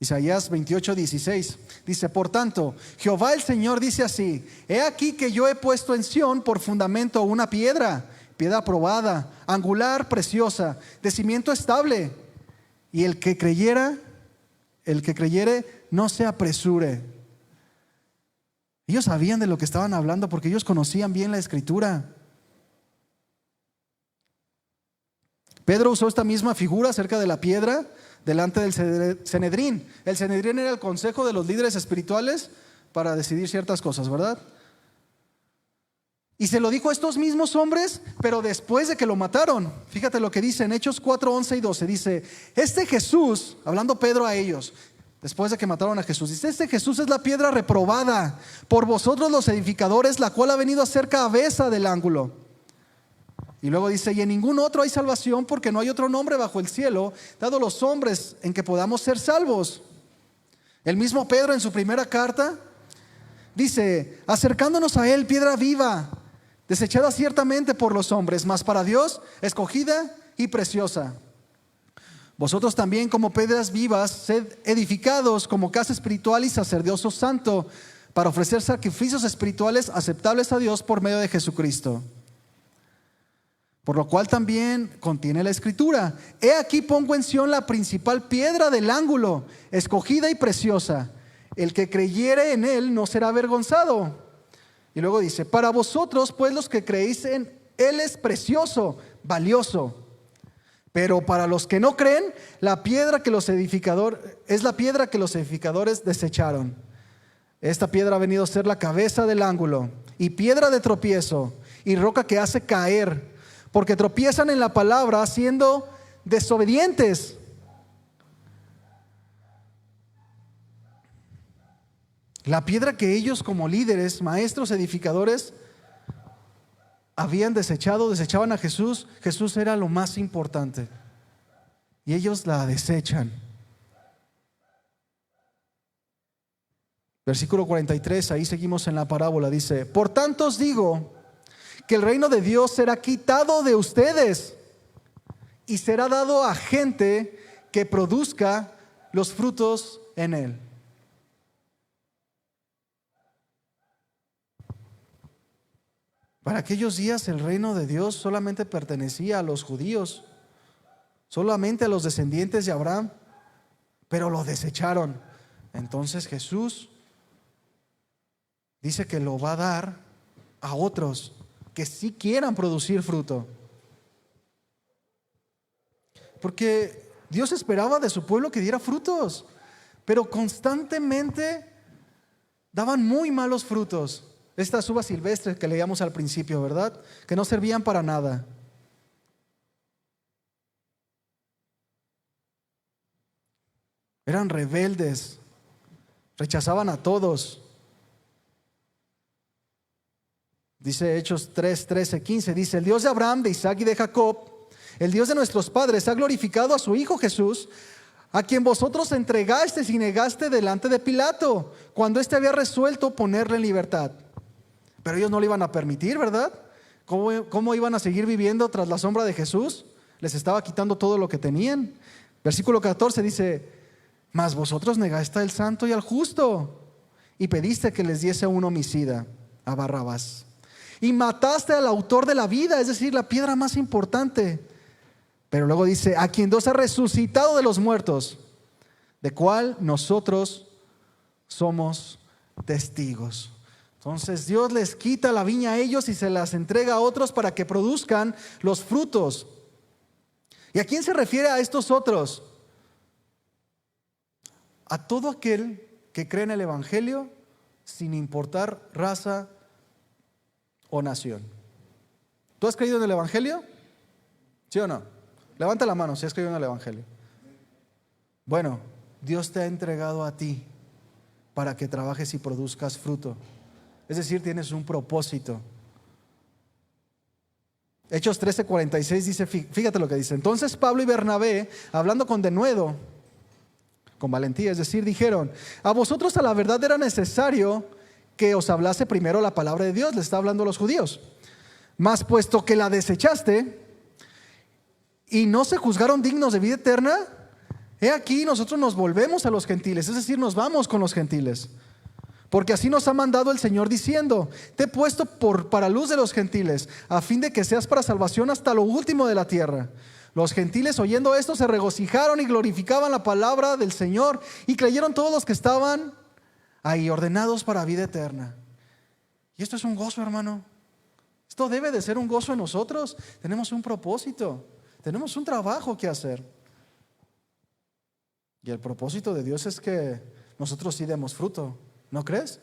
Isaías 28:16 dice: por tanto, Jehová el Señor dice así: he aquí que yo he puesto en Sión por fundamento una piedra probada, angular, preciosa, de cimiento estable, y el que creyere no se apresure. Ellos sabían de lo que estaban hablando porque ellos conocían bien la Escritura. Pedro usó esta misma figura acerca de la piedra delante del Sanedrín. El Sanedrín era el consejo de los líderes espirituales para decidir ciertas cosas, ¿verdad? Y se lo dijo a estos mismos hombres, pero después de que lo mataron. Fíjate lo que dice en Hechos 4, 11 y 12. Dice: este Jesús, hablando Pedro a ellos, después de que mataron a Jesús, dice: este Jesús es la piedra reprobada por vosotros los edificadores, la cual ha venido a ser cabeza del ángulo. Y luego dice: y en ningún otro hay salvación, porque no hay otro nombre bajo el cielo dado a los hombres en que podamos ser salvos. El mismo Pedro en su primera carta dice: acercándonos a él, piedra viva, desechada ciertamente por los hombres, mas para Dios escogida y preciosa. Vosotros también, como piedras vivas, sed edificados como casa espiritual y sacerdocio santo, para ofrecer sacrificios espirituales aceptables a Dios por medio de Jesucristo. Por lo cual también contiene la Escritura: he aquí pongo en Sión la principal piedra del ángulo, escogida y preciosa. El que creyere en él no será avergonzado. Y luego dice: para vosotros pues los que creéis en él es precioso, valioso. Pero para los que no creen, la piedra que los edificadores desecharon. Esta piedra ha venido a ser la cabeza del ángulo, y piedra de tropiezo, y roca que hace caer, porque tropiezan en la palabra, siendo desobedientes. La piedra que ellos, como líderes, maestros, edificadores, habían desechaban a Jesús. Jesús era lo más importante, y ellos la desechan. Versículo 43, ahí seguimos en la parábola, dice: por tanto os digo que el reino de Dios será quitado de ustedes y será dado a gente que produzca los frutos en él. Para aquellos días el reino de Dios solamente pertenecía a los judíos, solamente a los descendientes de Abraham, pero lo desecharon. Entonces Jesús dice que lo va a dar a otros que sí quieran producir fruto. Porque Dios esperaba de su pueblo que diera frutos, pero constantemente daban muy malos frutos. Estas uvas silvestres que leíamos al principio, ¿verdad? Que no servían para nada. Eran rebeldes, rechazaban a todos. Dice Hechos 3, 13, 15, dice: el Dios de Abraham, de Isaac y de Jacob, el Dios de nuestros padres, ha glorificado a su Hijo Jesús, a quien vosotros entregasteis y negaste delante de Pilato, cuando éste había resuelto ponerle en libertad. Pero ellos no le iban a permitir, ¿verdad? ¿Cómo iban a seguir viviendo tras la sombra de Jesús? Les estaba quitando todo lo que tenían. Versículo 14 dice: mas vosotros negaste al santo y al justo, y pediste que les diese un homicida, a Barrabás, y mataste al autor de la vida, es decir, la piedra más importante. Pero luego dice: a quien Dios ha resucitado de los muertos, de cual nosotros somos testigos. Entonces Dios les quita la viña a ellos y se las entrega a otros para que produzcan los frutos. ¿Y a quién se refiere a estos otros? A todo aquel que cree en el Evangelio, sin importar raza o nación. ¿Tú has creído en el Evangelio? ¿Sí o no? Levanta la mano si has creído en el Evangelio. Bueno, Dios te ha entregado a ti para que trabajes y produzcas fruto. Es decir, tienes un propósito. Hechos 13:46 dice, fíjate lo que dice: entonces Pablo y Bernabé, hablando con denuedo, con valentía, es decir, dijeron: a vosotros a la verdad era necesario que os hablase primero la palabra de Dios. Le está hablando a los judíos. Mas puesto que la desechaste y no se juzgaron dignos de vida eterna, he aquí nosotros nos volvemos a los gentiles, es decir, nos vamos con los gentiles. Porque así nos ha mandado el Señor diciendo: te he puesto para luz de los gentiles, a fin de que seas para salvación hasta lo último de la tierra. Los gentiles, oyendo esto, se regocijaron y glorificaban la palabra del Señor, y creyeron todos los que estaban ahí, ordenados para vida eterna. Y esto es un gozo, hermano. Esto debe de ser un gozo en nosotros. Tenemos un propósito, tenemos un trabajo que hacer. Y el propósito de Dios es que nosotros sí demos fruto. ¿No crees?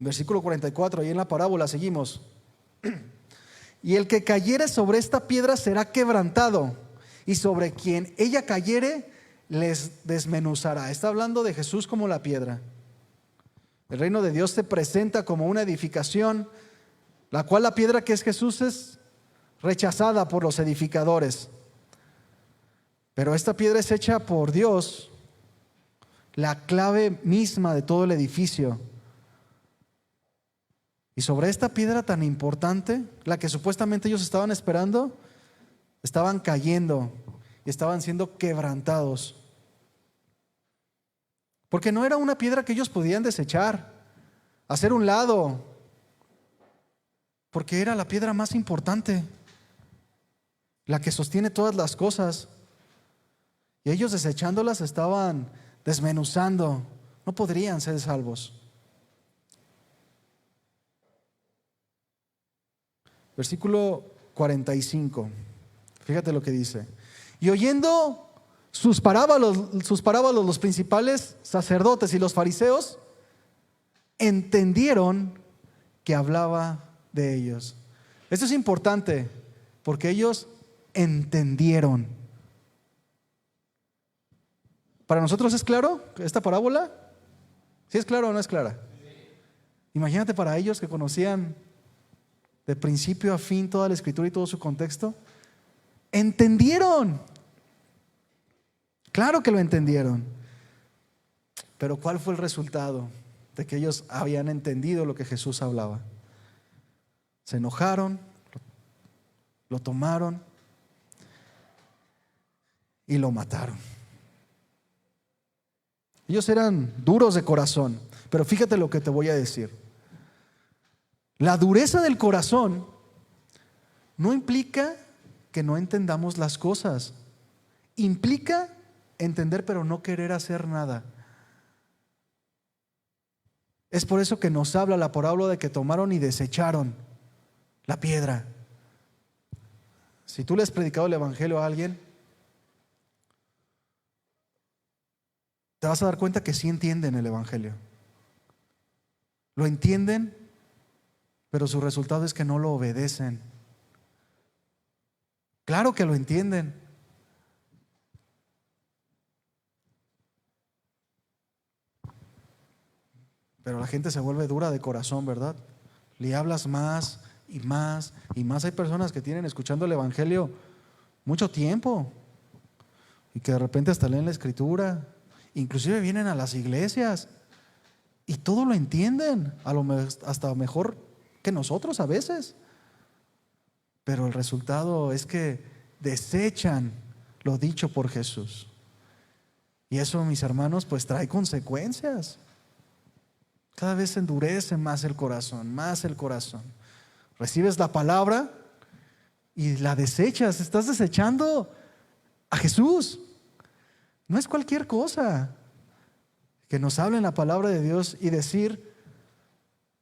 Versículo 44, ahí en la parábola seguimos. Y el que cayere sobre esta piedra será quebrantado, y sobre quien ella cayere les desmenuzará. Está hablando de Jesús como la piedra. El reino de Dios se presenta como una edificación, la cual la piedra que es Jesús es rechazada por los edificadores. Pero esta piedra es hecha por Dios, la clave misma de todo el edificio. Y sobre esta piedra tan importante, la que supuestamente ellos estaban esperando, estaban cayendo y estaban siendo quebrantados. Porque no era una piedra que ellos podían desechar, hacer un lado, porque era la piedra más importante, la que sostiene todas las cosas. Y ellos desechándolas estaban desmenuzando, no podrían ser salvos. Versículo 45, fíjate lo que dice. Y oyendo sus parábolos los principales sacerdotes y los fariseos entendieron que hablaba de ellos. Esto es importante porque ellos entendieron. ¿Para nosotros es claro esta parábola? ¿Sí es clara o no es clara? Imagínate para ellos que conocían de principio a fin toda la escritura y todo su contexto. Entendieron. Claro que lo entendieron. Pero ¿cuál fue el resultado de que ellos habían entendido lo que Jesús hablaba? Se enojaron, lo tomaron y lo mataron. Ellos eran duros de corazón, pero fíjate lo que te voy a decir. La dureza del corazón no implica que no entendamos las cosas. Implica entender pero no querer hacer nada. Es por eso que nos habla la parábola de que tomaron y desecharon la piedra. Si tú le has predicado el evangelio a alguien, te vas a dar cuenta que sí entienden el evangelio. Lo entienden, pero su resultado es que no lo obedecen. Claro que lo entienden, pero la gente se vuelve dura de corazón, ¿verdad? Le hablas más y más y más. Hay personas que tienen escuchando el evangelio mucho tiempo y que de repente hasta leen la escritura, inclusive vienen a las iglesias y todo lo entienden, hasta mejor que nosotros a veces. Pero el resultado es que desechan lo dicho por Jesús. Y eso, mis hermanos, pues trae consecuencias. Cada vez se endurece más el corazón, más el corazón. Recibes la palabra y la desechas. Estás desechando a Jesús. No es cualquier cosa que nos hablen la palabra de Dios y decir: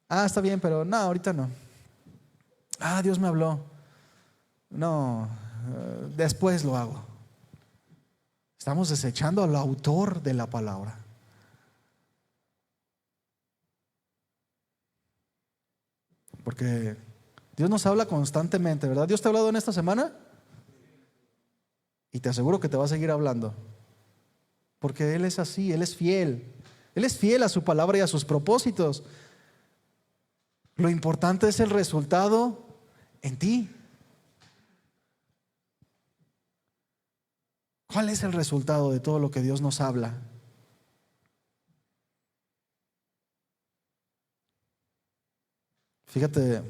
está bien, pero no, ahorita no. Dios me habló. No, después lo hago. Estamos desechando al autor de la palabra. Porque Dios nos habla constantemente, ¿verdad? ¿Dios te ha hablado en esta semana? Y te aseguro que te va a seguir hablando. Porque Él es así, Él es fiel. Él es fiel a su palabra y a sus propósitos. Lo importante es el resultado en ti. ¿Cuál es el resultado de todo lo que Dios nos habla? Fíjate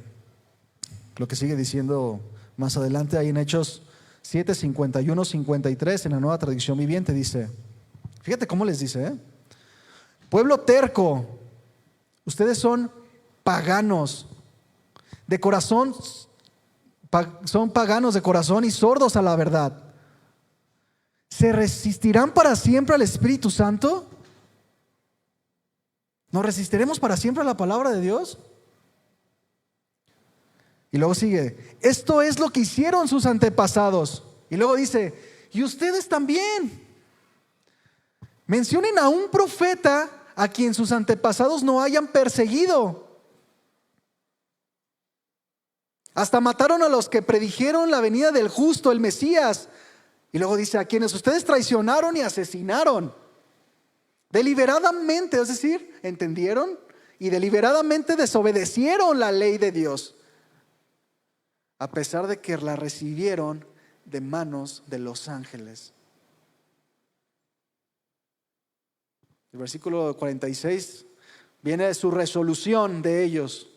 lo que sigue diciendo más adelante ahí en Hechos 7, 51, 53 en la Nueva Traducción Viviente. Dice, fíjate cómo les dice, pueblo terco, ustedes son paganos de corazón, son paganos de corazón y sordos a la verdad. ¿Se resistirán para siempre al Espíritu Santo? ¿Nos resistiremos para siempre a la palabra de Dios? Y luego sigue, esto es lo que hicieron sus antepasados. Y luego dice, y ustedes también. Mencionen a un profeta a quien sus antepasados no hayan perseguido. Hasta mataron a los que predijeron la venida del justo, el Mesías. Y luego dice, a quienes ustedes traicionaron y asesinaron. Deliberadamente, es decir, entendieron y deliberadamente desobedecieron la ley de Dios, a pesar de que la recibieron de manos de los ángeles. El versículo 46 viene de su resolución de ellos.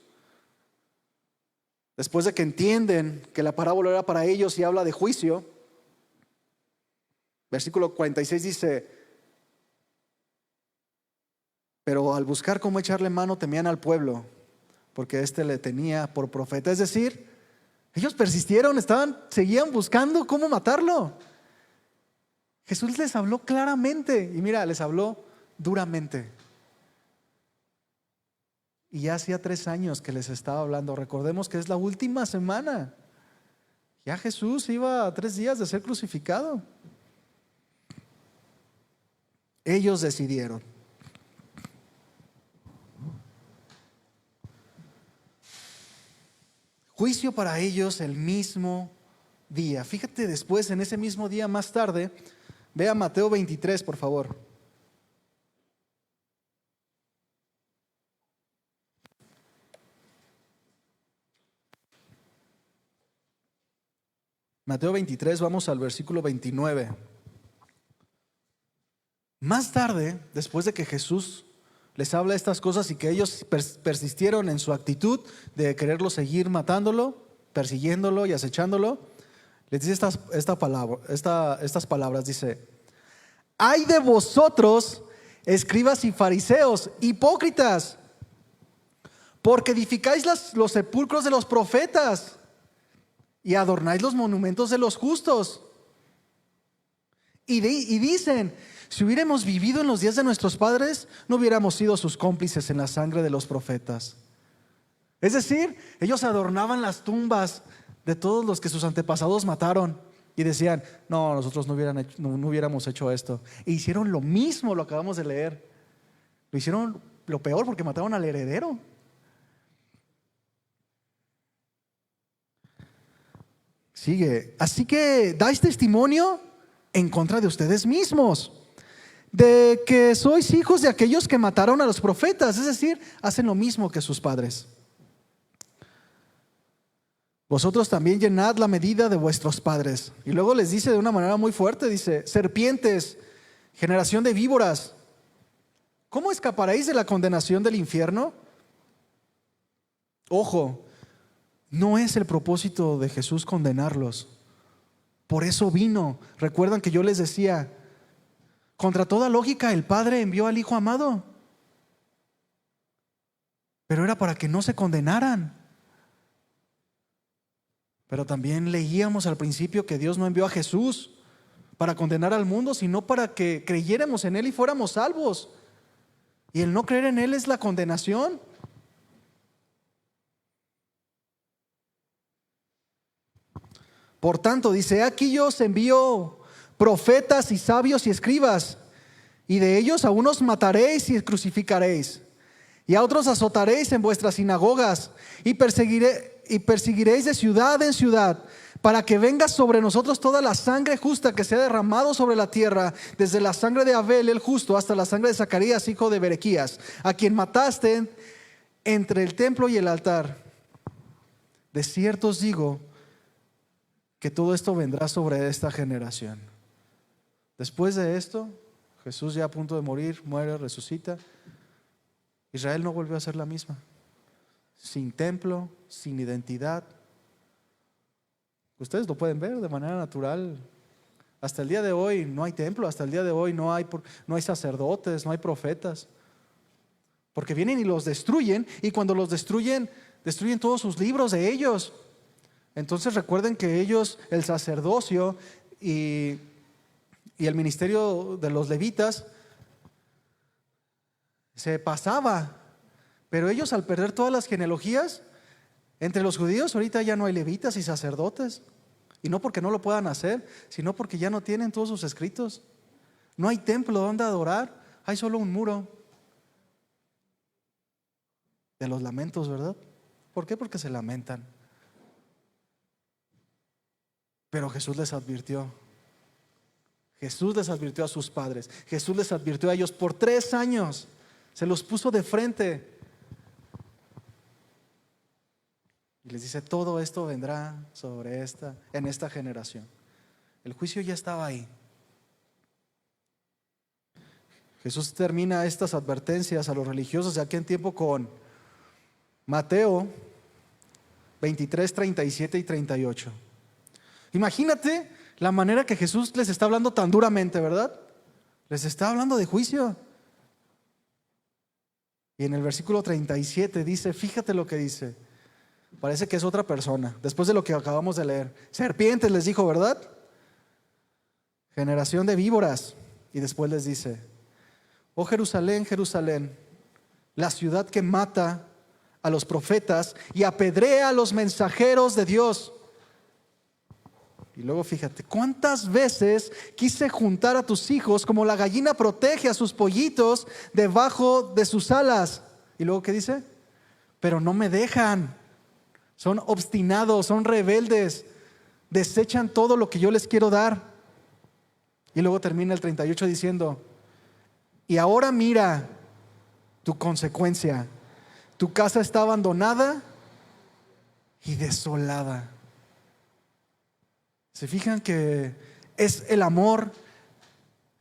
después de que entienden que la parábola era para ellos y habla de juicio, versículo 46 dice: pero al buscar cómo echarle mano temían al pueblo, porque éste le tenía por profeta. Es decir, ellos persistieron, seguían buscando cómo matarlo. Jesús les habló claramente y mira, les habló duramente. Y ya hacía 3 años que les estaba hablando. Recordemos que es la última semana. Ya Jesús iba a 3 días de ser crucificado. Ellos decidieron. Juicio para ellos el mismo día. Fíjate después, en ese mismo día más tarde, ve a Mateo 23, por favor. Mateo 23, vamos al versículo 29. Más tarde, después de que Jesús les habla estas cosas y que ellos persistieron en su actitud de quererlo seguir matándolo, persiguiéndolo y acechándolo, les dice estas palabras, dice: ¡ay de vosotros, escribas y fariseos, hipócritas! Porque edificáis los sepulcros de los profetas y adornáis los monumentos de los justos. Y dicen: si hubiéramos vivido en los días de nuestros padres, no hubiéramos sido sus cómplices en la sangre de los profetas. Es decir, ellos adornaban las tumbas de todos los que sus antepasados mataron y decían: no, nosotros no hubiéramos hecho esto. E hicieron lo mismo, lo acabamos de leer. Lo hicieron lo peor porque mataron al heredero. Sigue: así que dais testimonio en contra de ustedes mismos, de que sois hijos de aquellos que mataron a los profetas. Es decir, hacen lo mismo que sus padres. Vosotros también llenad la medida de vuestros padres. Y luego les dice de una manera muy fuerte, dice: serpientes, generación de víboras, ¿cómo escaparéis de la condenación del infierno? Ojo, no es el propósito de Jesús condenarlos. Por eso vino. Recuerdan que yo les decía, contra toda lógica el Padre envió al Hijo amado, pero era para que no se condenaran. Pero también leíamos al principio que Dios no envió a Jesús para condenar al mundo, sino para que creyéramos en Él y fuéramos salvos. Y el no creer en Él es la condenación. Por tanto, dice: aquí yo os envío profetas y sabios y escribas, y de ellos a unos mataréis y crucificaréis, y a otros azotaréis en vuestras sinagogas, y perseguiréis de ciudad en ciudad, para que venga sobre nosotros toda la sangre justa que se ha derramado sobre la tierra, desde la sangre de Abel el justo hasta la sangre de Zacarías hijo de Berequías, a quien mataste entre el templo y el altar. De cierto os digo que todo esto vendrá sobre esta generación. Después de esto, Jesús ya a punto de morir, muere, resucita. Israel no volvió a ser la misma. Sin templo, sin identidad. Ustedes lo pueden ver de manera natural. Hasta el día de hoy no hay templo, hasta el día de hoy no hay sacerdotes, no hay profetas. Porque vienen y los destruyen, y cuando los destruyen, destruyen todos sus libros de ellos. Entonces recuerden que ellos, el sacerdocio y el ministerio de los levitas se pasaba, pero ellos, al perder todas las genealogías, entre los judíos ahorita ya no hay levitas y sacerdotes, y no porque no lo puedan hacer, sino porque ya no tienen todos sus escritos. No hay templo donde adorar, hay solo un muro de los lamentos, ¿verdad? ¿Por qué? Porque se lamentan. Pero Jesús les advirtió. Jesús les advirtió a sus padres. Jesús les advirtió a ellos por 3 años. Se los puso de frente. Y les dice: todo esto vendrá en esta generación. El juicio ya estaba ahí. Jesús termina estas advertencias a los religiosos de aquel tiempo con Mateo 23, 37 y 38. Imagínate la manera que Jesús les está hablando tan duramente, ¿verdad? Les está hablando de juicio. Y en el versículo 37 dice, fíjate lo que dice. Parece que es otra persona, después de lo que acabamos de leer. Serpientes les dijo, ¿verdad? Generación de víboras. Y después les dice, oh Jerusalén, Jerusalén, la ciudad que mata a los profetas y apedrea a los mensajeros de Dios. Y luego fíjate, ¿cuántas veces quise juntar a tus hijos como la gallina protege a sus pollitos debajo de sus alas? Y luego ¿qué dice? Pero no me dejan. Son obstinados, son rebeldes, desechan todo lo que yo les quiero dar. Y luego termina el 38 diciendo, y ahora mira tu consecuencia. Tu casa está abandonada y desolada. ¿Se fijan que es el amor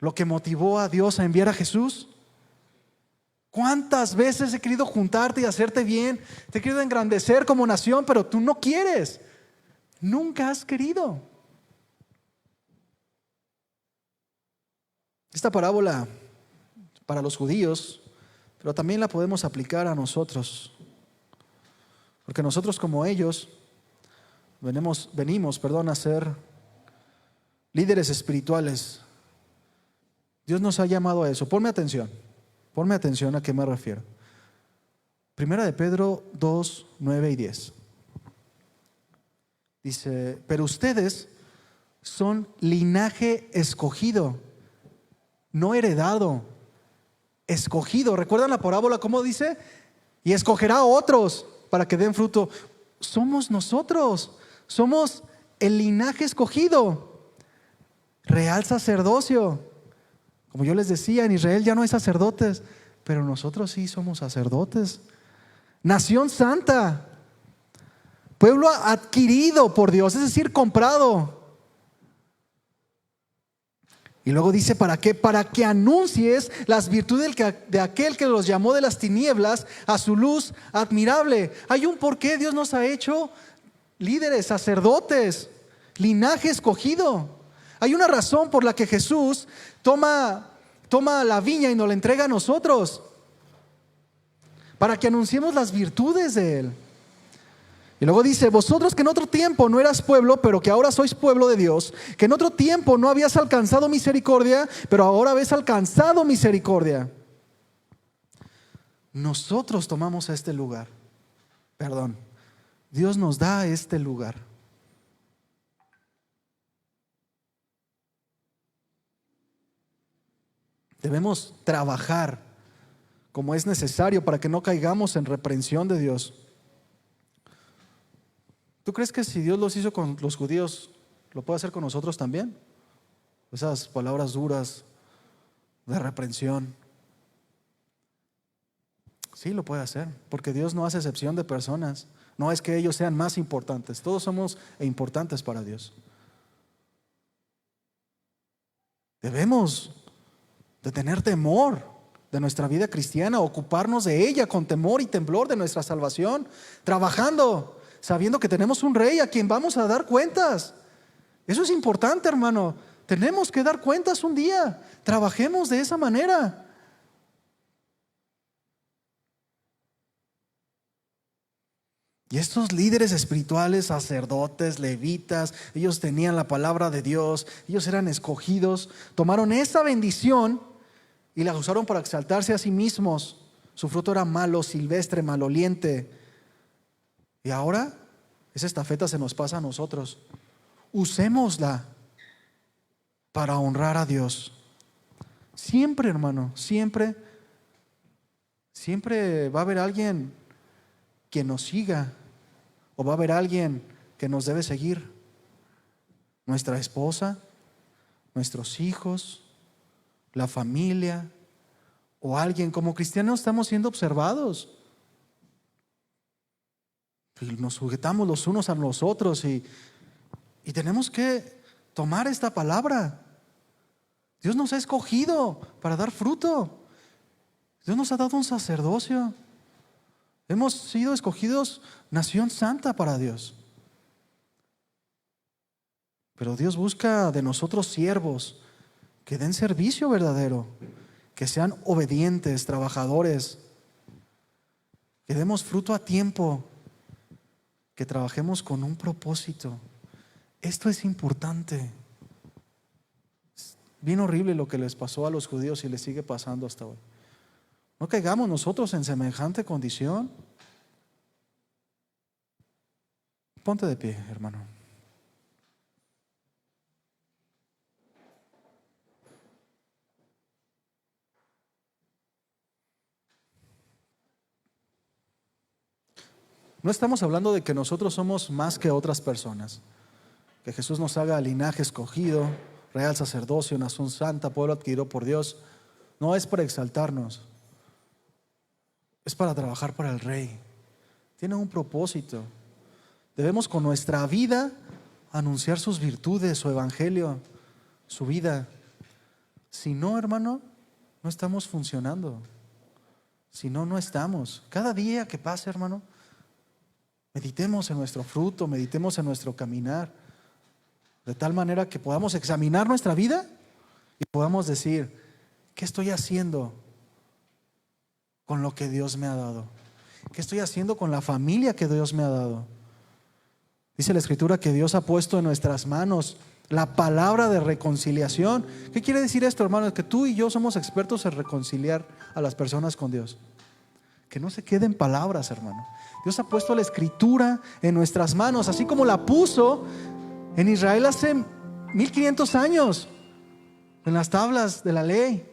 lo que motivó a Dios a enviar a Jesús? ¿Cuántas veces he querido juntarte y hacerte bien? Te he querido engrandecer como nación, pero tú no quieres. Nunca has querido. Esta parábola para los judíos, pero también la podemos aplicar a nosotros. Porque nosotros como ellos venimos a ser líderes espirituales. Dios nos ha llamado a eso. Ponme atención a qué me refiero. Primera de Pedro 2, 9 y 10. Dice, pero ustedes son linaje escogido, no heredado, escogido. ¿Recuerdan la parábola cómo dice? Y escogerá a otros para que den fruto. Somos nosotros, somos el linaje escogido, real sacerdocio. Como yo les decía, en Israel ya no hay sacerdotes, pero nosotros sí somos sacerdotes. Nación santa, pueblo adquirido por Dios, es decir, comprado. Y luego dice, ¿para qué? Para que anuncies las virtudes de aquel que los llamó de las tinieblas a su luz admirable. Hay un porqué. Dios nos ha hecho líderes, sacerdotes, linaje escogido. Hay una razón por la que Jesús toma la viña y nos la entrega a nosotros, para que anunciemos las virtudes de Él. Y luego dice, vosotros que en otro tiempo no eras pueblo, pero que ahora sois pueblo de Dios, que en otro tiempo no habías alcanzado misericordia, pero ahora habéis alcanzado misericordia. Nosotros tomamos este lugar. Dios nos da este lugar. Debemos trabajar como es necesario para que no caigamos en reprensión de Dios. ¿Tú crees que si Dios los hizo con los judíos, lo puede hacer con nosotros también? Esas palabras duras de reprensión. Sí, lo puede hacer, porque Dios no hace excepción de personas. No es que ellos sean más importantes, todos somos importantes para Dios. Debemos de tener temor de nuestra vida cristiana, ocuparnos de ella con temor y temblor de nuestra salvación, trabajando, sabiendo que tenemos un rey a quien vamos a dar cuentas. Eso es importante, hermano. Tenemos que dar cuentas un día. Trabajemos de esa manera. Y estos líderes espirituales, sacerdotes, levitas, ellos tenían la palabra de Dios, ellos eran escogidos, tomaron esa bendición y la usaron para exaltarse a sí mismos. Su fruto era malo, silvestre, maloliente. Y ahora esa estafeta se nos pasa a nosotros. Usémosla para honrar a Dios. Siempre, hermano, siempre va a haber alguien que nos siga, o va a haber alguien que nos debe seguir. Nuestra esposa, nuestros hijos, la familia, o alguien. Como cristianos estamos siendo observados. Y nos sujetamos los unos a los otros y tenemos que tomar esta palabra. Dios nos ha escogido para dar fruto. Dios nos ha dado un sacerdocio. Hemos sido escogidos nación santa para Dios. Pero Dios busca de nosotros siervos que den servicio verdadero, que sean obedientes, trabajadores, que demos fruto a tiempo, que trabajemos con un propósito. Esto es importante. Es bien horrible lo que les pasó a los judíos y les sigue pasando hasta hoy. No caigamos nosotros en semejante condición. Ponte de pie, hermano. No estamos hablando de que nosotros somos más que otras personas, que Jesús nos haga linaje escogido, real sacerdocio, nación santa, pueblo adquirido por Dios. No es para exaltarnos, es para trabajar para el Rey. Tiene un propósito. Debemos con nuestra vida anunciar sus virtudes, su evangelio, su vida. Si no, hermano, no estamos funcionando. Si no, no estamos. Cada día que pase, hermano, meditemos en nuestro fruto, meditemos en nuestro caminar, de tal manera que podamos examinar nuestra vida y podamos decir, ¿qué estoy haciendo con lo que Dios me ha dado? ¿Qué estoy haciendo con la familia que Dios me ha dado? Dice la Escritura que Dios ha puesto en nuestras manos la palabra de reconciliación. ¿Qué quiere decir esto, hermanos? Que tú y yo somos expertos en reconciliar a las personas con Dios. Que no se queden palabras, hermano. Dios ha puesto la Escritura en nuestras manos, así como la puso en Israel hace 1500 años, en las tablas de la ley,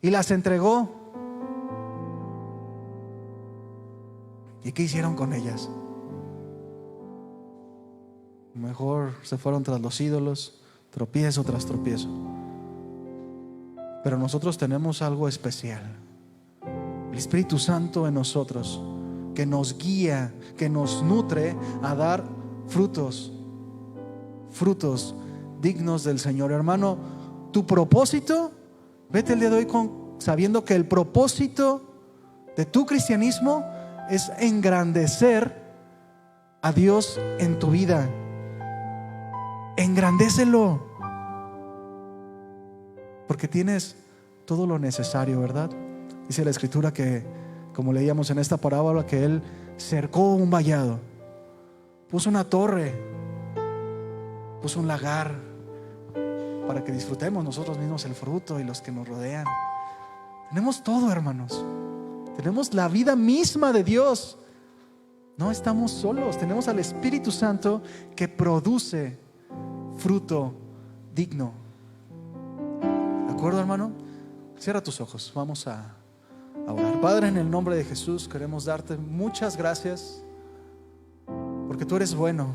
y las entregó. ¿Y qué hicieron con ellas? Mejor se fueron tras los ídolos, tropiezo tras tropiezo. Pero nosotros tenemos algo especial. El Espíritu Santo en nosotros, que nos guía, que nos nutre a dar frutos dignos del Señor. Hermano, tu propósito, vete el día de hoy sabiendo que el propósito de tu cristianismo es engrandecer a Dios en tu vida. Engrandécelo, porque tienes todo lo necesario, ¿verdad? Dice la Escritura que, como leíamos en esta parábola, que Él cercó un vallado, puso una torre, puso un lagar para que disfrutemos nosotros mismos el fruto y los que nos rodean. Tenemos todo, hermanos. Tenemos la vida misma de Dios. No estamos solos, tenemos al Espíritu Santo que produce fruto digno. ¿De acuerdo, hermano? Cierra tus ojos, vamos a orar. Padre, en el nombre de Jesús queremos darte muchas gracias, porque tú eres bueno,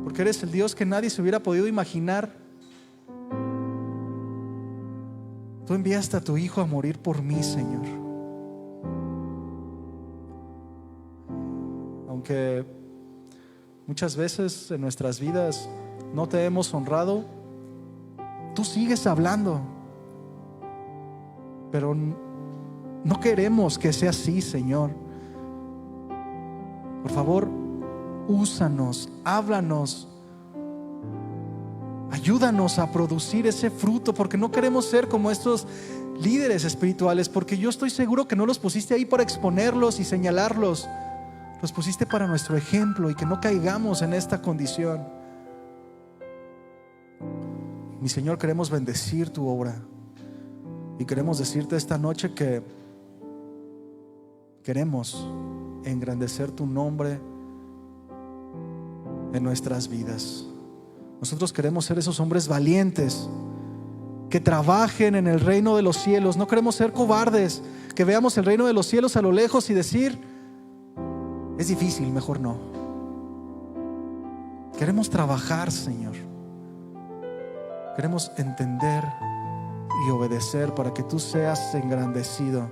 porque eres el Dios que nadie se hubiera podido imaginar. Tú enviaste a tu Hijo a morir por mí, Señor. Aunque muchas veces en nuestras vidas no te hemos honrado, tú sigues hablando. Pero no queremos que sea así, Señor. Por favor, úsanos, háblanos, ayúdanos a producir ese fruto, porque no queremos ser como estos líderes espirituales, porque yo estoy seguro que no los pusiste ahí para exponerlos y señalarlos. Los pusiste para nuestro ejemplo y que no caigamos en esta condición. Mi Señor, queremos bendecir tu obra y queremos decirte esta noche que queremos engrandecer tu nombre en nuestras vidas. Nosotros queremos ser esos hombres valientes que trabajen en el reino de los cielos. No queremos ser cobardes, que veamos el reino de los cielos a lo lejos y decir: es difícil, mejor no. Queremos trabajar, Señor. Queremos entender y obedecer para que tú seas engrandecido.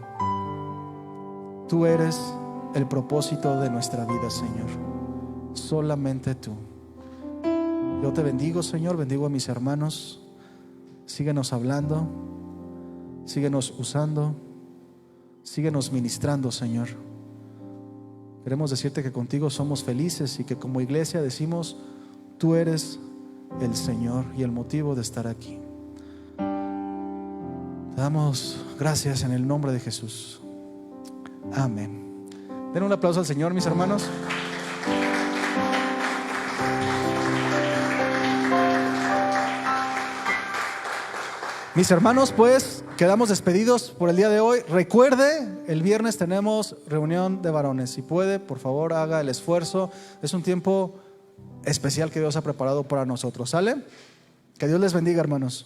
Tú eres el propósito de nuestra vida, Señor. Solamente tú. Yo te bendigo, Señor. Bendigo a mis hermanos. Síguenos hablando, síguenos usando. síguenos ministrando, Señor. Queremos decirte que contigo somos felices y que como iglesia decimos: tú eres el Señor y el motivo de estar aquí. Te damos gracias en el nombre de Jesús. Amén. Den un aplauso al Señor, mis hermanos. Mis hermanos, pues quedamos despedidos por el día de hoy. Recuerde, el viernes tenemos reunión de varones. Si puede, por favor, haga el esfuerzo. Es un tiempo especial que Dios ha preparado para nosotros. ¿Sale? Que Dios les bendiga, hermanos.